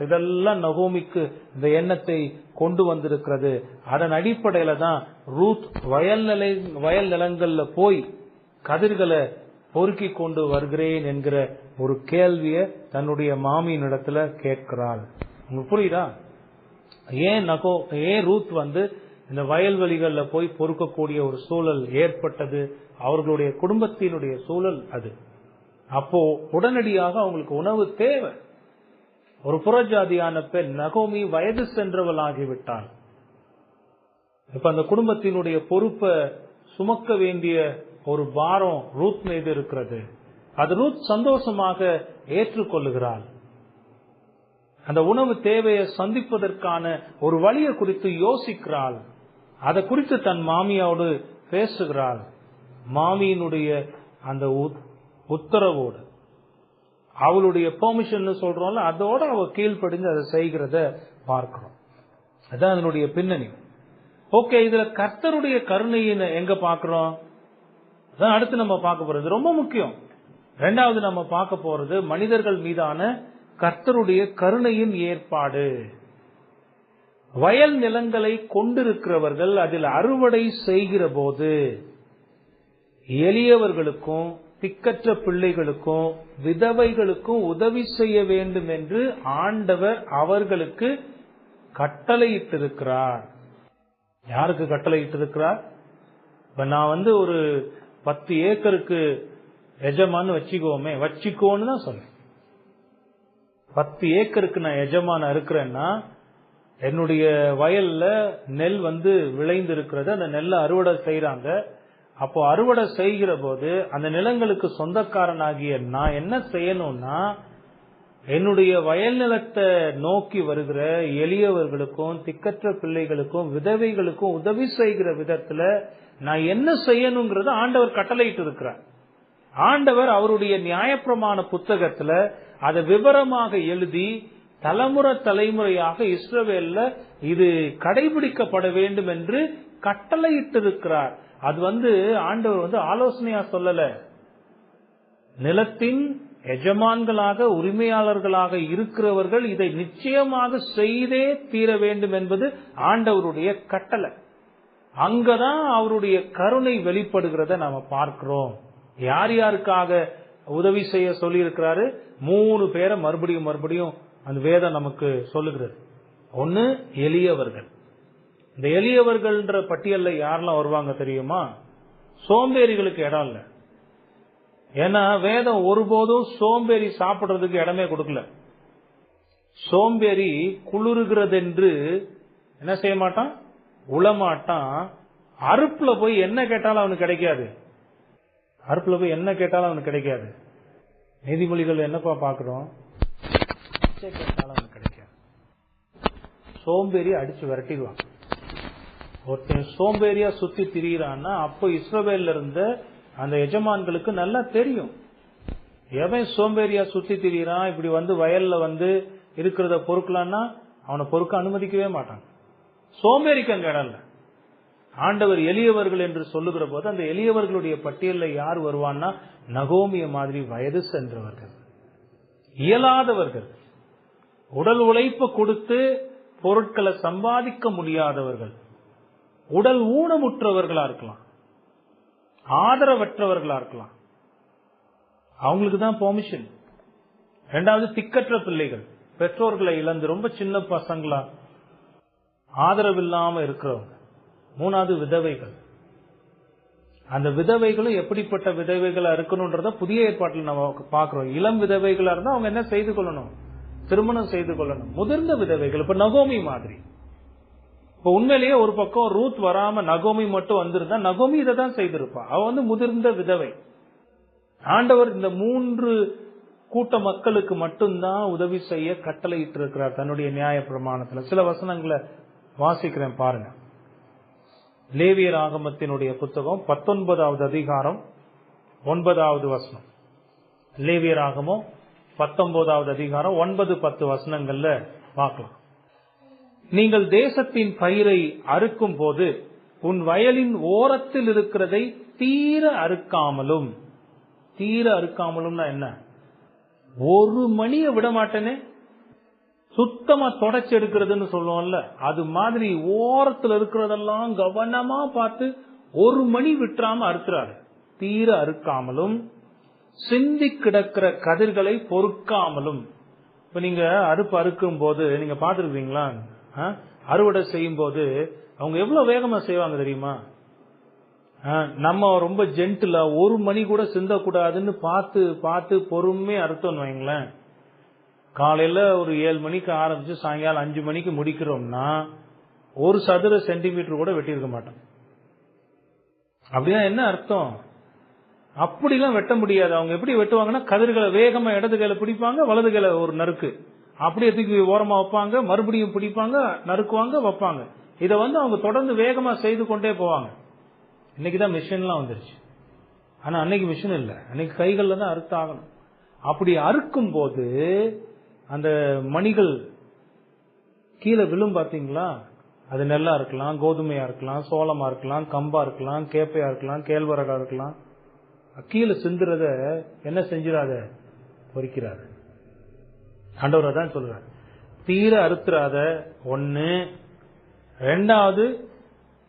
இதெல்லாம் நகோமிக்கு இந்த எண்ணத்தை கொண்டு வந்திருக்கிறது. அதன் அடிப்படையில தான் ரூத் வயல் நிலங்கள்ல போய் கதிர்களை பொறுக்கி கொண்டு வருகிறேன் என்கிற ஒரு கேள்வியை தன்னுடைய மாமியின் இடத்துல கேட்கிறாள். உங்களுக்கு புரியுதா? ஏன் ரூத் இந்த வயல்வெளிகள்ல போய் பொறுக்கக்கூடிய ஒரு சூழல் ஏற்பட்டது? அவர்களுடைய குடும்பத்தினுடைய சூழல் அது. அப்போ உடனடியாக அவங்களுக்கு உணவு தேவை. ஒரு புறஜாதியான பெண் நகோமி வயது சென்றவளாகிவிட்டாள். இப்ப அந்த குடும்பத்தினுடைய பொறுப்பை சுமக்க வேண்டிய ஒரு பாரம் ரூத் மீது இருக்கிறது. அது ரூத் சந்தோஷமாக ஏற்றுக்கொள்ளுகிறாள். அந்த உணவு தேவையை சந்திப்பதற்கான ஒரு வழியை குறித்து யோசிக்கிறாள். அதை குறித்து தன் மாமியோடு பேசுகிறாள். மாமியினுடைய அந்த உத்தரவோடு, அவளுடைய பெர்மிஷன் சொல்றோம்ல, அதோட அவ கீழ்ப்படிஞ்சு அதை செய்கிறத பார்க்கிறோம். அதான் அதனுடைய பின்னணி. ஓகே, இதுல கர்த்தருடைய கருணையை எங்க பாக்குறோம்? அதான் அடுத்து நம்ம பார்க்க போறது ரொம்ப முக்கியம். இரண்டாவது நம்ம பார்க்க போறது மனிதர்கள் மீதான கர்த்தருடைய கருணையின் ஏற்பாடு. வயல் நிலங்களை கொண்டிருக்கிறவர்கள் அதில் அறுவடை செய்கிற போது எளியவர்களுக்கும் திக்கற்ற பிள்ளைகளுக்கும் விதவைகளுக்கும் உதவி செய்ய வேண்டும் என்று ஆண்டவர் அவர்களுக்கு கட்டளையிட்டிருக்கிறார். யாருக்கு கட்டளையிட்டிருக்கிறார்? இப்ப நான் ஒரு 10 ஏக்கருக்கு எஜமான்னு வச்சுக்கோன்னு தான் சொன்னேன். 10 ஏக்கருக்கு நான் எஜமான இருக்கிறேன்னா, என்னுடைய வயல்ல நெல் விளைந்து இருக்கிறது, அந்த நெல்லை அறுவடை செய்யறாங்க. அப்போ அறுவடை செய்கிற போது அந்த நிலங்களுக்கு சொந்தக்காரனாகிய நான் என்ன செய்யணும்னா, என்னுடைய வயல் நிலத்தை நோக்கி வருகிற எளியவர்களுக்கும் திக்கற்ற பிள்ளைகளுக்கும் விதவைகளுக்கும் உதவி செய்கிற விதத்துல நான் என்ன செய்யணுங்கிறத ஆண்டவர் கட்டளையிட்டு இருக்கிறார். ஆண்டவர் அவருடைய நியாயப்பிரமாண புத்தகத்துல அதை விவரமாக எழுதி தலைமுறையாக இஸ்ரவேல்ல இது கடைபிடிக்கப்பட வேண்டும் என்று கட்டளையிட்டிருக்கிறார். அது ஆண்டவர் ஆலோசனையா சொல்லல. நிலத்தின் எஜமான்களாக உரிமையாளர்களாக இருக்கிறவர்கள் இதை நிச்சயமாக செய்தே தீர வேண்டும் என்பது ஆண்டவருடைய கட்டளை. அங்கதான் அவருடைய கருணை வெளிப்படுகிறத நாம பார்க்கிறோம். யார் யாருக்காக உதவி செய்ய சொல்லி இருக்கிறாரு? 3 பேரை மறுபடியும் அந்த வேதம் நமக்கு சொல்லுகிறது. ஒன்னு, எளியவர்கள். இந்த எளியவர்கள்ன்ற பட்டியல்ல யாரெல்லாம் வருவாங்க தெரியுமா? சோம்பேறிகளுக்கு இடம் இல்ல. ஏன்னா வேதம் ஒருபோதும் சோம்பேறி சாப்பிடுறதுக்கு இடமே கொடுக்கல. சோம்பேறி குளிர்கிறது என்று என்ன செய்ய மாட்டான்? உளமாட்டான். அறுப்புல போய் என்ன கேட்டாலும் அவனுக்கு கிடைக்காது. நீதிமொழிகள் என்னப்பா பாக்குறோம்? கேட்டாலும் அவனுக்கு கிடைக்காது. சோம்பேறி அடிச்சு விரட்டிடுவான். ஒருத்தன் சோம்பேறியா சுத்தி திரியிறான்னா அப்போ இஸ்ரவேல்ல இருந்த அந்த எஜமான்களுக்கு நல்லா தெரியும், எவன் சோம்பேறியா சுத்தி திரியிறான், இப்படி வயல்ல இருக்கிறத பொறுக்கலான்னா அவனை பொறுக்க அனுமதிக்கவே மாட்டான். சோம்பேறிக்கு அங்க இடம் இல்ல. ஆண்டவர் எளியவர்கள் என்று சொல்லுகிற போது அந்த எளியவர்களுடைய பட்டியலில் யார் வருவான்னா, நகோமிய மாதிரி வயது சென்றவர்கள், இயலாதவர்கள், உடல் உழைப்பு கொடுத்து பொருட்களை சம்பாதிக்க முடியாதவர்கள், உடல் ஊனமுற்றவர்களா இருக்கலாம், ஆதரவற்றவர்களா இருக்கலாம். அவங்களுக்கு தான் பெர்மிஷன். இரண்டாவது, திக்கற்ற பிள்ளைகள். பெற்றோர்களை இழந்து ரொம்ப சின்ன பசங்களா ஆதரவில்லாம இருக்கிறவங்க. 3வது விதவைகள். அந்த விதவைகளும் எப்படிப்பட்ட விதவைகளா இருக்கணும்ன்றத புதிய ஏற்பாட்டில் நம்ம பாக்குறோம். இளம் விதவைகளா இருந்தா அவங்க என்ன செய்து கொள்ளணும்? திருமணம் செய்து கொள்ளணும். முதிர்ந்த விதவைகள், இப்ப நகோமி மாதிரி. இப்ப உண்மையிலேயே ஒரு பக்கம் ரூத் வராம நகோமி மட்டும் வந்திருந்தா நகோமி இதை தான் செய்திருப்பா. அவ முதிர்ந்த விதவை. ஆண்டவர் இந்த 3 கூட்ட மக்களுக்கு மட்டும்தான் உதவி செய்ய கட்டளையிட்டு இருக்கிறார் தன்னுடைய நியாய பிரமாணத்துல. சில வசனங்களை வாசிக்கிறேன் பாருங்க. லேவியர் ஆகமத்தினுடைய புத்தகம் 19வது அதிகாரம் 9வது வசனம். லேவியர் ஆகமம் 19வது அதிகாரம் 9-10 வசனங்கள்ல பார்க்கலாம். நீங்கள் தேசத்தின் பயிரை அறுக்கும் போது உன் வயலின் ஓரத்தில் இருக்கிறதை தீர அறுக்காமலும். தீர அறுக்காமலும்னா என்ன? ஒரு மணியை விட மாட்டேனே, சுத்தமா தொடச்சு எடுக்கிறதுன்னு சொல்லுவோம்ல, அது மாதிரி ஓரத்தில் இருக்கிறதெல்லாம் கவனமா பார்த்து ஒரு மணி விட்டுறாம அறுக்கிறாரு. தீர அறுக்காமலும் சிந்தி கிடக்கிற கதிர்களை பொறுக்காமலும். இப்ப நீங்க அறுக்கும் போது நீங்க பாத்துருக்கீங்களா? அறுவடை செய்யும் போது அவங்க எவ்வளவு வேகமா செய்வாங்க தெரியுமா? நம்ம ரொம்ப ஜென்டிலா ஒரு மணி கூட சிந்தக்கூடாதுன்னு பார்த்து பார்த்து பொறுமையா அறுத்தோன்னு வைங்களேன். காலையில ஒரு 7 மணிக்கு ஆரம்பிச்சு சாயங்காலம் 5 மணிக்கு முடிக்கிறோம்னா 1 சதுர சென்டிமீட்டர் கூட வெட்டியிருக்க மாட்டோம். அப்படின்னா என்ன அர்த்தம்? அப்படிலாம் வெட்ட முடியாது. அவங்க எப்படி வெட்டுவாங்கன்னா, கதிர்களை வேகமா இடது கையில பிடிப்பாங்க, வலது கையில ஒரு நறுக்கு அப்படியே தூக்கி ஓரமா வைப்பாங்க, மறுபடியும் பிடிப்பாங்க, நறுக்குவாங்க, வைப்பாங்க. இதை அவங்க தொடர்ந்து வேகமா செய்து கொண்டே போவாங்க. இன்னைக்குதான் மிஷின்லாம் வந்துருச்சு. ஆனா அன்னைக்கு மிஷின் இல்ல, அன்னைக்கு கைகள்ல தான் அறுத்தாகணும். அப்படி அறுக்கும் போது அந்த மணிகள் கீழே விழும் பாத்தீங்களா? அது நெல்லா இருக்கலாம், கோதுமையா இருக்கலாம், சோளமா இருக்கலாம், கம்பா இருக்கலாம், கேப்பையா இருக்கலாம், கேழ்வரகா இருக்கலாம். கீழே சிந்துறத என்ன செஞ்சிடாத, பொறிக்கிறாரு. ஆண்டவர் தான் சொல்றாரு, தீர அறுத்துறாத. 1. 2வது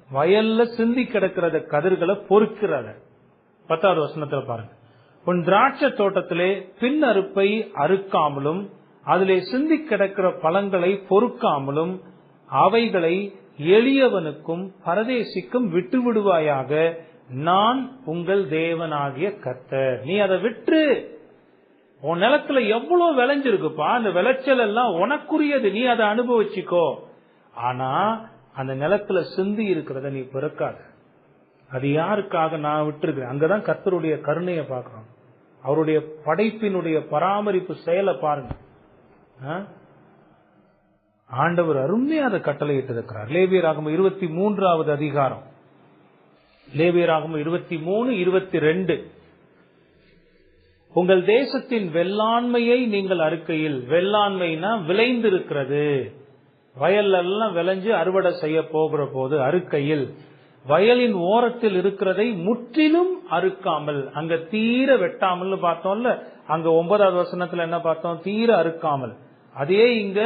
வயல்ல சிந்தி கிடக்கிறத கதிர்களை பொறுக்கிறாத. 10வது வசனத்துல பாருங்க. உன் திராட்சை தோட்டத்திலே பின் அறுப்பை அறுக்காமலும் அதிலே சிந்தி கிடக்கிற பழங்களை பொறுக்காமலும் அவைகளை எளியவனுக்கும் பரதேசிக்கும் விட்டு விடுவாயாக. நான் உங்கள் தேவனாகிய கர்த்தர். நீ அதை விட்டு, உன் நிலத்துல எவ்வளவு விளைஞ்சிருக்குப்பா, அந்த விளைச்சல் எல்லாம் உனக்குரியது, நீ அதை அனுபவிச்சுக்கோ. ஆனா அந்த நிலத்துல சிந்தி இருக்கிறத நீ பிறக்காத. அது யாருக்காக நான் விட்டுருக்கிறேன். அங்கதான் கர்த்தருடைய கருணையை பார்க்கிறோம். அவருடைய படைப்பினுடைய பராமரிப்பு செயலை பாருங்க. ஆண்டவர் அருமையா அதை கட்டளையிட்டு இருக்கிறார். லேவியராகமம் 23வது அதிகாரம், லேவியராகமம் 23:22. உங்கள் தேசத்தின் வெள்ளாண்மையை நீங்கள் அறுக்கையில், வெள்ளாண்மைனா விளைந்திருக்கிறது, வயல்லாம் விளைஞ்சு அறுவடை செய்ய போகிற போது அறுக்கையில் வயலின் ஓரத்தில் இருக்கிறதை முற்றிலும் அறுக்காமல். அங்க தீர வெட்டாமல் பார்த்தோம்ல, அங்க 9வது வசனத்துல என்ன பார்த்தோம்? தீர அறுக்காமல். அதே இங்க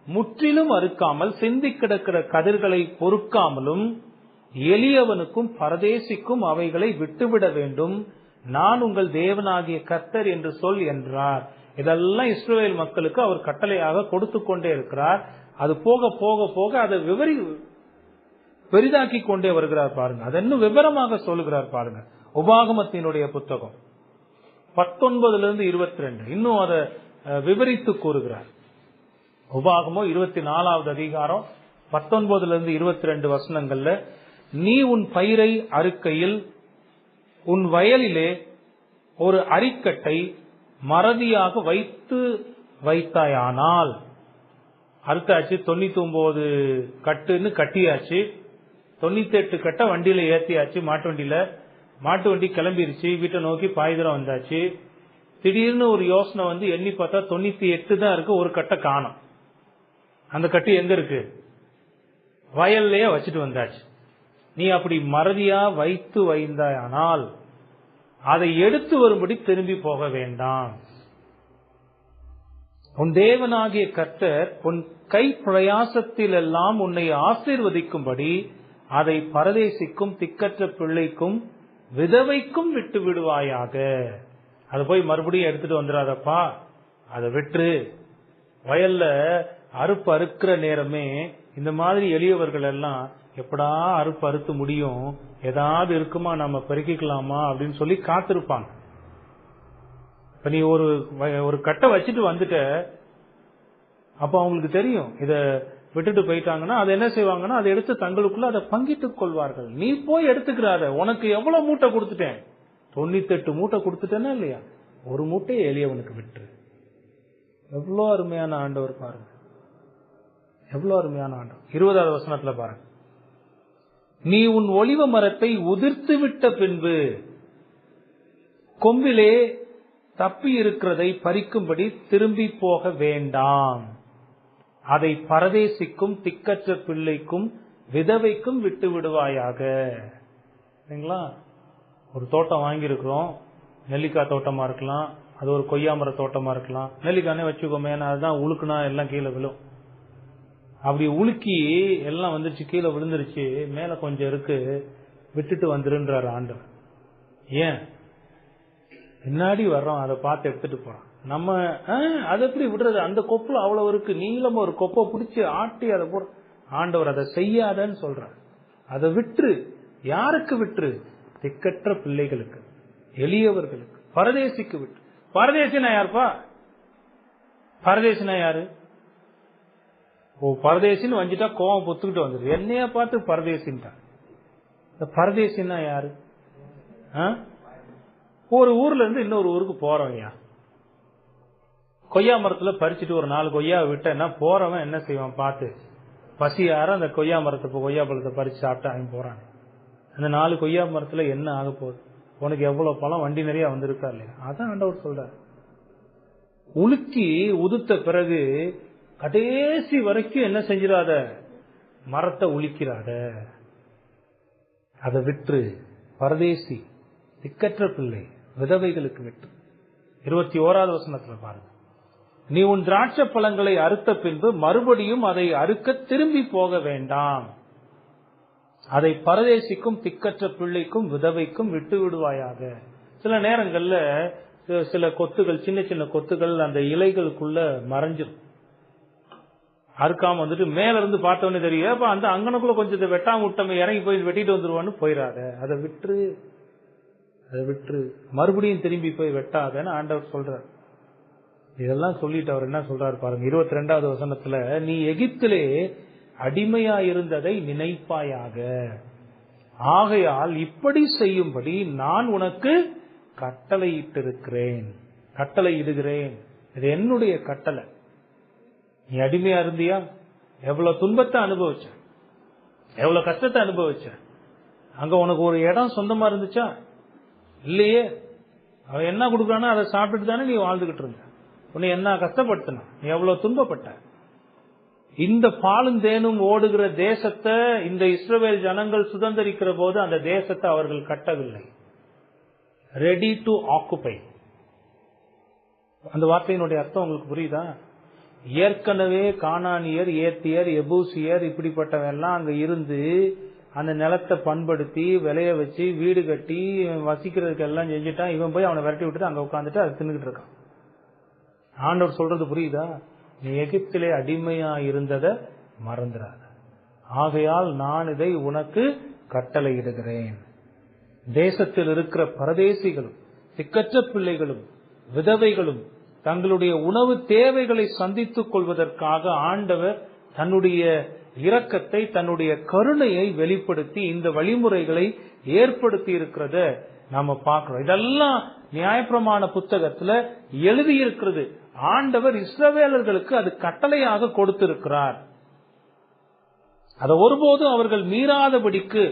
முற்றிலும் அறுக்காமல் சிந்தி கிடக்கிற கதிர்களை பொறுக்காமலும் எளியவனுக்கும் பரதேசிக்கும் அவைகளை விட்டுவிட வேண்டும். நான் உங்கள் தேவனாகிய கர்த்தர் என்று சொல் என்றார். இதெல்லாம் இஸ்ரவேல் மக்களுக்கு அவர் கட்டளையாக கொடுத்து கொண்டே இருக்கிறார். அது போக போக போக அதை பெரிதாக்கி கொண்டே வருகிறார் பாருங்க. அது இன்னும் விவரமாக சொல்லுகிறார் பாருங்க. உபாகமத்தினுடைய புத்தகம் 19-22 இன்னும் அதை விவரித்து கூறுகிறார். உபாகமம் 24வது அதிகாரம் 19-22 வசனங்கள்ல, நீ உன் பயிரை அறுக்கையில் உன் வயலிலே ஒரு அரிக்கட்டை மறதியாக வைத்தாயானால், அறுத்தாச்சு, 99 கட்டுன்னு கட்டியாச்சு, 98 கட்டை வண்டியில ஏத்தியாச்சு, மாட்டு வண்டி கிளம்பிருச்சு, வீட்டை நோக்கி பாய்தரம் வந்தாச்சு. திடீர்னு ஒரு யோசனை எண்ணி பார்த்தா 98 தான் இருக்கு, ஒரு கட்டை காணும். அந்த கட்டு எங்க இருக்கு? வயல்லையே வச்சுட்டு வந்தாச்சு. நீ அப்படி மறதியா வைந்தாயானால் அதை எடுத்து வரும்படி திரும்பி போக வேண்டாம். உன் தேவனாகிய கர்த்தர் உன் கை பிரயாசத்தில் எல்லாம் உன்னை ஆசீர்வதிக்கும்படி அதை பரதேசிக்கும் திக்கற்ற பிள்ளைக்கும் விதவைக்கும் விட்டு விடுவாயாக. அதை போய் மறுபடியும் எடுத்துட்டு வந்துடாதப்பா, அதை விட்டு வயல்ல அறுப்பு அறுக்கிற நேரமே இந்த மாதிரி எளியவர்கள் எல்லாம் எப்படா அறுப்பு அறுத்து முடியும், ஏதாவது இருக்குமா நம்ம பெருக்கிக்கலாமா அப்படின்னு சொல்லி காத்திருப்பாங்க. இப்ப நீ ஒரு கட்டை வச்சுட்டு வந்துட்ட, அப்ப அவங்களுக்கு தெரியும் இத விட்டுட்டு போயிட்டாங்கன்னா அதை என்ன செய்வாங்கன்னா அதை எடுத்து தங்களுக்குள்ள அதை பங்கிட்டுக் கொள்வார்கள். நீ போய் எடுத்துக்கிறாத, உனக்கு எவ்வளவு மூட்டை கொடுத்துட்டேன், 98 மூட்டை கொடுத்துட்டேன்னா இல்லையா, ஒரு மூட்டையை எளியவனுக்கு விட்டு. எவ்வளவு அருமையான ஆண்டவர் பாருங்க, எவ்வளவு அருமையான ஆண்டவர். 20வது வசனத்துல பாருங்க, நீ உன் ஒலிவ மரத்தை உதிர்த்து விட்ட பின்பு கொம்பிலே தப்பி இருக்கிறதை பறிக்கும்படி திரும்பி போக வேண்டாம், அதை பரதேசிக்கும் திக்கற்ற பிள்ளைக்கும் விதவைக்கும் விட்டு விடுவாயாக. சரிங்களா? ஒரு தோட்டம் வாங்கியிருக்கிறோம், நெல்லிக்காய் தோட்டமா இருக்கலாம், அது ஒரு கொய்யாமர தோட்டமா இருக்கலாம். நெல்லிக்கானே வச்சுக்கோமே, அதுதான் உழுக்குனா எல்லாம் கீழே விழும். அப்படி உலுக்கி எல்லாம் வந்துருச்சு, கீழே விழுந்துருச்சு, மேல கொஞ்சம் இருக்கு, விட்டுட்டு வந்துருன்றார் ஆண்டவர். ஏன்? பின்னாடி வர்றோம், அதை பார்த்து எடுத்துட்டு போறோம். நம்ம அதை எப்படி விடுறது, அந்த கொப்புல அவ்வளவு இருக்கு, நீளமா ஒரு கொப்பை பிடிச்சி ஆட்டி அதை போற. ஆண்டவர் அதை செய்யாதன்னு சொல்ற. அதை விட்டுரு. யாருக்கு விட்டுரு? திக்கற்ற பிள்ளைகளுக்கு, எளியவர்களுக்கு, பரதேசிக்கு விட்டு. பரதேசினா யாருப்பா? பரதேசினா யாரு? பரதேசின்னு வந்துட்டா கோவம் பொத்துக்கிட்டு வந்துரு, என்னைய பார்த்து பரதேசின்ட்டா. இந்த பரதேசின்னா யாரு? ஒரு ஊர்ல இருந்து இன்னொரு ஊருக்கு போறோம். ஐயா, கொய்யா மரத்துல பறிச்சுட்டு ஒரு 4 கொய்யா விட்டேன்னா போறவன் என்ன செய்வான்? பார்த்து பசியார அந்த கொய்யா மரத்தை கொய்யா பழத்தை பறிச்சு சாப்பிட்டு அவன் போறான். அந்த 4 கொய்யா மரத்துல என்ன ஆக போகுது? உனக்கு எவ்வளவு பழம் வண்டி நிறைய வந்திருக்கா இல்லையா? அதான் ஆண்டவர் சொல்றார். உலுக்கி உதுத்த பிறகு கடைசி வரைக்கும் என்ன செஞ்சிடாத, மரத்தை உலுக்கிறாத, அதை விட்டு. பரதேசி, திக்கற்ற பிள்ளை, விதவைகளுக்கு விட்டு. 21வது வசனத்துல பாருங்க, நீ உன் திராட்சை பழங்களை அறுத்த பின்பு மறுபடியும் அதை அறுக்க திரும்பி போக வேண்டாம், அதை பரதேசிக்கும் திக்கற்ற பிள்ளைக்கும் விதவைக்கும் விட்டு விடுவாயாக. சில நேரங்கள்ல சில கொத்துகள், சின்ன சின்ன கொத்துகள் அந்த இலைகளுக்குள்ள மறைஞ்சிரும். அறுக்காம வந்துட்டு மேல இருந்து பார்த்தவொன்னே தெரியும், அப்ப அந்த அங்கனுக்குள்ள கொஞ்சம் வெட்டாம விட்டமே, இறங்கி போய் வெட்டிட்டு வந்துருவான்னு போயிடாத, அதை விட்டு. அதை விட்டு மறுபடியும் திரும்பி போய் வெட்டாதன்னு ஆண்டவர் சொல்றார். இதெல்லாம் சொல்லிட்டு அவர் என்ன சொல்றாரு பாருங்க, 22வது வசனத்துல, நீ எகிப்திலே அடிமையா இருந்ததை நினைப்பாயாக, ஆகையால் இப்படி செய்யும்படி நான் உனக்கு கட்டளையிட்டிருக்கிறேன், கட்டளையிடுகிறேன். இது என்னுடைய கட்டளை. நீ அடிமையா இருந்தியா? எவ்வளவு துன்பத்தை அனுபவிச்ச, எவ்வளவு கஷ்டத்தை அனுபவிச்ச. அங்க உனக்கு ஒரு இடம் சொந்தமா இருந்துச்சா? இல்லையே. அவன் என்ன கொடுக்கறானோ அதை சாப்பிட்டுட்டு தானே நீ வாழ்ந்துகிட்டு இருந்த. உன்னை என்ன கஷ்டப்படுத்தினா, நீ எவ்வளவு துன்பப்பட்ட. இந்த பாலும் தேனும் ஓடுகிற தேசத்தை இந்த இஸ்ரவேல் ஜனங்கள் சுதந்திரிக்கிற போது அந்த தேசத்தை அவர்கள் கட்டவில்லை. Ready to occupy. அந்த வார்த்தையினுடைய அர்த்தம் உங்களுக்கு புரியுதா? ஏற்கனவே கானானியர், ஏத்தியர், எபூசியர் இப்படிப்பட்டவெல்லாம் அங்க இருந்து அந்த நிலத்தை பண்படுத்தி விளைய வச்சு வீடு கட்டி வசிக்கிறதுக்கு எல்லாம் செஞ்சுட்டான். இவன் போய் அவனை விரட்டி விட்டுட்டு அங்க உட்காந்துட்டு அதை தின்னுகிட்டு இருக்கான். ஆண்டவர் சொல்றது புரியுதா? நீ எகிப்திலே அடிமையா இருந்ததை மறந்துடாத, ஆகையால் நான் இதை உனக்கு கட்டளையிடுகிறேன். தேசத்தில் இருக்கிற பரதேசிகளும் திக்கற்ற பிள்ளைகளும் விதவைகளும் தங்களுடைய உணவு தேவைகளை சந்தித்துக் கொள்வதற்காக ஆண்டவர் தன்னுடைய இரக்கத்தை, தன்னுடைய கருணையை வெளிப்படுத்தி இந்த வழிமுறைகளை ஏற்படுத்தி இருக்கிறத நாம பார்க்கிறோம். இதெல்லாம் நியாயப்பிரமாண புத்தகத்துல எழுதியிருக்கிறது. ஆண்டவர் இஸ்ரவேலர்களுக்கு அது கட்டளையாக கொடுத்திருக்கிறார். அதை ஒருபோதும் அவர்கள் மீறாதபடிக்கு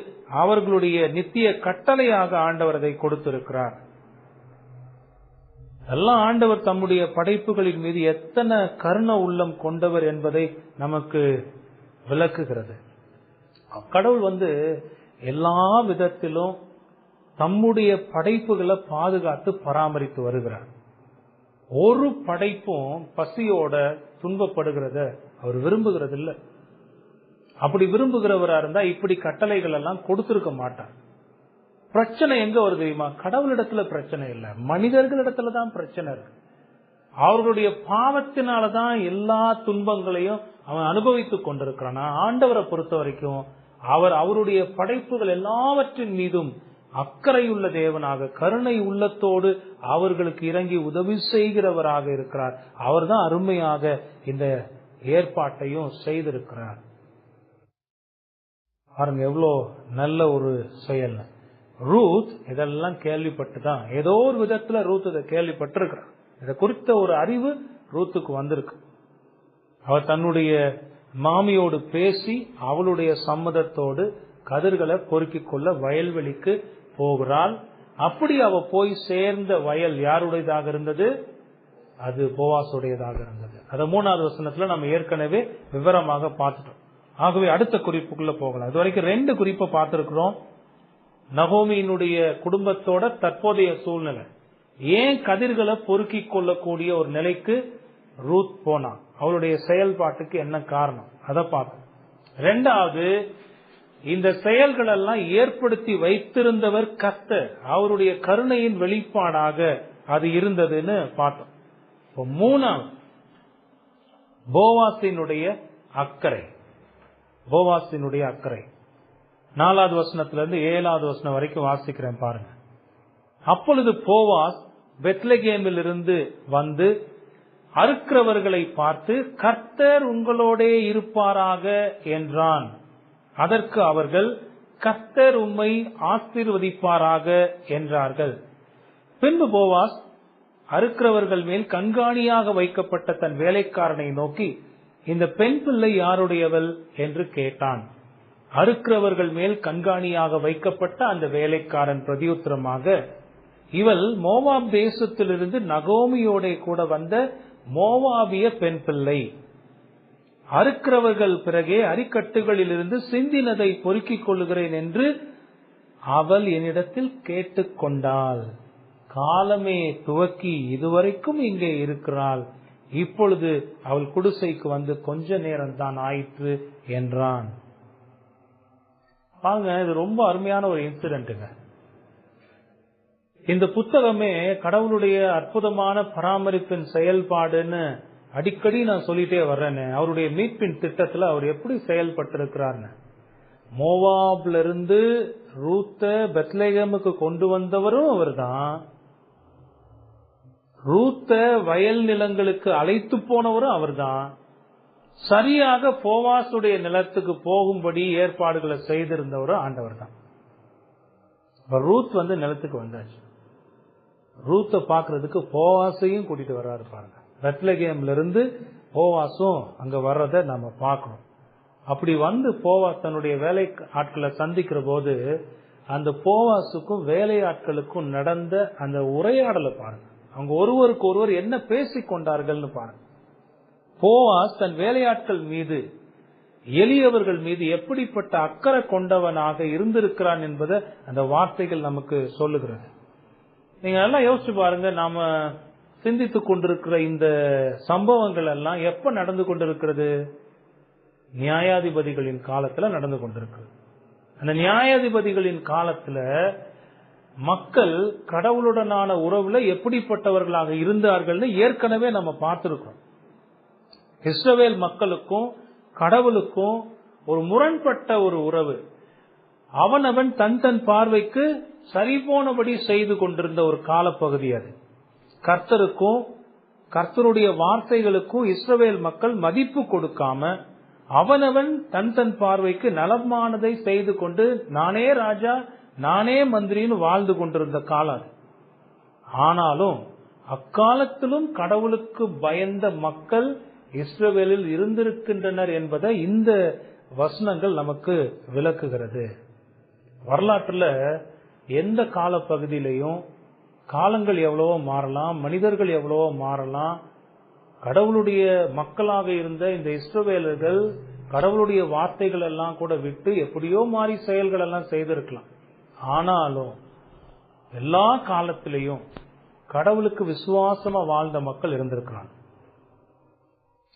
அவர்களுடைய நித்திய கட்டளையாக ஆண்டவர் அதை கொடுத்திருக்கிறார். எல்லாம் ஆண்டவர் தம்முடைய படைப்புகளின் மீது எத்தனை கருணை உள்ளம் கொண்டவர் என்பதை நமக்கு விளக்குகிறது. கடவுள் எல்லா விதத்திலும் தம்முடைய படைப்புகளை பாதுகாத்து பராமரித்து வருகிறார். ஒரு படைப்பும் பசியோட துன்பப்படுகிறத அவர் விரும்புகிறது இல்ல. அப்படி விரும்புகிறவரா இருந்தா இப்படி கட்டளைகள் எல்லாம் கொடுத்திருக்க மாட்டார். பிரச்சனை எங்க வருது தெரியுமா? கடவுளிடத்துல பிரச்சனை இல்ல, மனிதர்களிடத்துலதான் பிரச்சனை இருக்கு. அவர்களுடைய பாவத்தினாலதான் எல்லா துன்பங்களையும் அவன் அனுபவித்துக் கொண்டிருக்கிறான். ஆண்டவரை பொறுத்த வரைக்கும் அவர் அவருடைய படைப்புகள் எல்லாவற்றின் மீதும் அக்கறையுள்ள தேவனாக, கருணை உள்ளத்தோடு அவர்களுக்கு இறங்கி உதவி செய்கிறவராக இருக்கிறார். அவர் தான் அருமையாக இந்த ஏற்பாட்டையும் செய்திருக்கிறார். பாருங்க எவ்வளோ நல்ல ஒரு செயல். ரூத் இதெல்லாம் கேள்விப்பட்டுதான், ஏதோ ஒரு விதத்துல ரூத் இதை கேள்விப்பட்டிருக்கிறார். இதை குறித்த ஒரு அறிவு ரூத்துக்கு வந்திருக்கு. அவர் தன்னுடைய மாமியோடு பேசி அவளுடைய சம்மதத்தோடு கதிர்களை பொறுக்கிக் கொள்ள வயல்வெளிக்கு போகிறாள். அப்படி அவ போய் சேர்ந்த வயல் யாருடையதாக இருந்தது? அது போவாசுடையதாக இருந்தது. அத 3வது வசனத்துல நம்ம ஏற்கனவே விவரமாக பார்த்துட்டோம். ஆகவே அடுத்த குறிப்புக்குள்ள போகலாம். இது வரைக்கும் 2 குறிப்பை பார்த்திருக்கிறோம். நகோமியினுடைய குடும்பத்தோட தற்போதைய சூழ்நிலை, ஏன் கதிர்களை பொறுக்கிக் கொள்ளக்கூடிய ஒரு நிலைக்கு ரூத் போனா, அவருடைய செயல்பாட்டுக்கு என்ன காரணம், அதை பார்க்கணும். 2வது, இந்த செயல்கள் எல்லாம் ஏற்படுத்தி வைத்திருந்தவர் கர்த்தர், அவருடைய கருணையின் வெளிப்பாடாக அது இருந்ததுன்னு பார்த்தோம். 3வது, போவாசினுடைய அக்கறை. போவாசினுடைய அக்கறை 4வது வசனத்திலிருந்து 7வது வசனம் வரைக்கும் வாசிக்கிறேன் பாருங்க. அப்பொழுது போவாஸ் பெத்லகேமில் இருந்து வந்து அறுக்கிறவர்களை பார்த்து, கர்த்தர் உங்களோடே இருப்பாராக என்றான். அதற்கு அவர்கள், கர்த்தர் உம்மை ஆசீர்வதிப்பாராக என்றார்கள். பின்பு போவாஸ் அறுக்கிறவர்கள் மேல் கண்காணியாக வைக்கப்பட்ட தன் வேலைக்காரனை நோக்கி, இந்த பெண் பிள்ளை யாருடையவள் என்று கேட்டான். அறுக்கிறவர்கள் மேல் கண்காணியாக வைக்கப்பட்ட அந்த வேலைக்காரன் பிரதியுத்தரமாக, இவள் மோவாப் தேசத்திலிருந்து நகோமியோட கூட வந்த மோவாபிய பெண் பிள்ளை. அறுக்கிறவர்கள் பிறகே அரிக்கட்டுகளில் இருந்து சிந்தினதை பொறுக்கிக் கொள்ளுகிறேன் என்று அவள் என்னிடத்தில் கேட்டுக்கொண்டாள். காலமே துவக்கி இதுவரைக்கும் இங்கே இருக்கிறாள். இப்பொழுது அவள் குடிசைக்கு வந்து கொஞ்ச நேரம் தான் ஆயிற்று என்றான். பாருங்க, இது ரொம்ப அருமையான ஒரு இன்சிடென்ட்டுங்க. இந்த புத்தகமே கடவுளுடைய அற்புதமான பராமரிப்பின் செயல்பாடுன்னு அடிக்கடி நான் சொல்லிட்டே வர்றேன்னு. அவருடைய மீட்பின் திட்டத்துல அவர் எப்படி செயல்பட்டு இருக்கிறார்னு. மோவாப்ல இருந்து ரூத்த பெத்லகேமுக்கு கொண்டு வந்தவரும் அவர் தான். ரூத்த வயல் நிலங்களுக்கு அழைத்து போனவரும் அவர் தான். சரியாக போவாசுடைய நிலத்துக்கு போகும்படி ஏற்பாடுகளை செய்திருந்தவரும் ஆண்டவர் தான். ரூத் வந்து நிலத்துக்கு வந்தாச்சு. ரூத்தை பாக்குறதுக்கு போவாசையும் கூட்டிட்டு வர்றாரு பாருங்க. பெத்லகேம்ல இருந்து போவாசும் அங்க வர்றத நம்ம பார்க்கணும். அப்படி வந்து போவாஸ் தன்னுடைய வேலை ஆட்களை சந்திக்கிற போது அந்த போவாசுக்கும் வேலை ஆட்களுக்கும் நடந்த அந்த உரையாடலை பாருங்க. அவங்க ஒருவருக்கு ஒருவர் என்ன பேசிக் கொண்டார்கள்னு பாருங்க. போவாஸ் தன் வேலையாட்கள் மீது, எளியவர்கள் மீது எப்படிப்பட்ட அக்கறை கொண்டவனாக இருந்திருக்கிறான் என்பதை அந்த வார்த்தைகள் நமக்கு சொல்லுகிறது. நீங்க எல்லாம் யோசிச்சு பாருங்க. நாம சிந்தித்துக் கொண்டிருக்கிற இந்த சம்பவங்கள் எல்லாம் எப்ப நடந்து கொண்டிருக்கிறது? நியாயாதிபதிகளின் காலத்துல நடந்து கொண்டிருக்கிறது. அந்த நியாயாதிபதிகளின் காலத்துல மக்கள் கடவுளுடனான உறவுல எப்படிப்பட்டவர்களாக இருந்தார்கள்னு ஏற்கனவே நம்ம பார்த்திருக்கோம். இஸ்ரவேல் மக்களுக்கும் கடவுளுக்கும் ஒரு முரண்பட்ட ஒரு உறவு. அவனவன் தன் தன் பார்வைக்கு சரிபோனபடி செய்து கொண்டிருந்த ஒரு காலப்பகுதி அது. கர்த்தருக்கும் கர்த்தருடைய வார்த்தைகளுக்கும் இஸ்ரவேல் மக்கள் மதிப்பு கொடுக்காம அவனவன் தன் தன் பார்வைக்கு நலமானதை செய்து கொண்டு நானே ராஜா நானே மந்திரின்னு வாழ்ந்து கொண்டிருந்த காலம். ஆனாலும் அக்காலத்திலும் கடவுளுக்கு பயந்த மக்கள் இஸ்ரவேலில் இருந்திருக்கின்றனர் என்பதை இந்த வசனங்கள் நமக்கு விளக்குகிறது. வரலாற்றுல எந்த கால பகுதியிலையும் காலங்கள் எவ்வளவோ மாறலாம், மனிதர்கள் எவ்வளவோ மாறலாம். கடவுளுடைய மக்களாக இருந்த இந்த இஸ்ரவேலர்கள் கடவுளுடைய வார்த்தைகள் எல்லாம் கூட விட்டு எப்படியோ மாறி செயல்கள் எல்லாம் செய்திருக்கலாம். ஆனாலும் எல்லா காலத்திலையும் கடவுளுக்கு விசுவாசமா வாழ்ந்த மக்கள் இருந்திருக்கிறாங்க.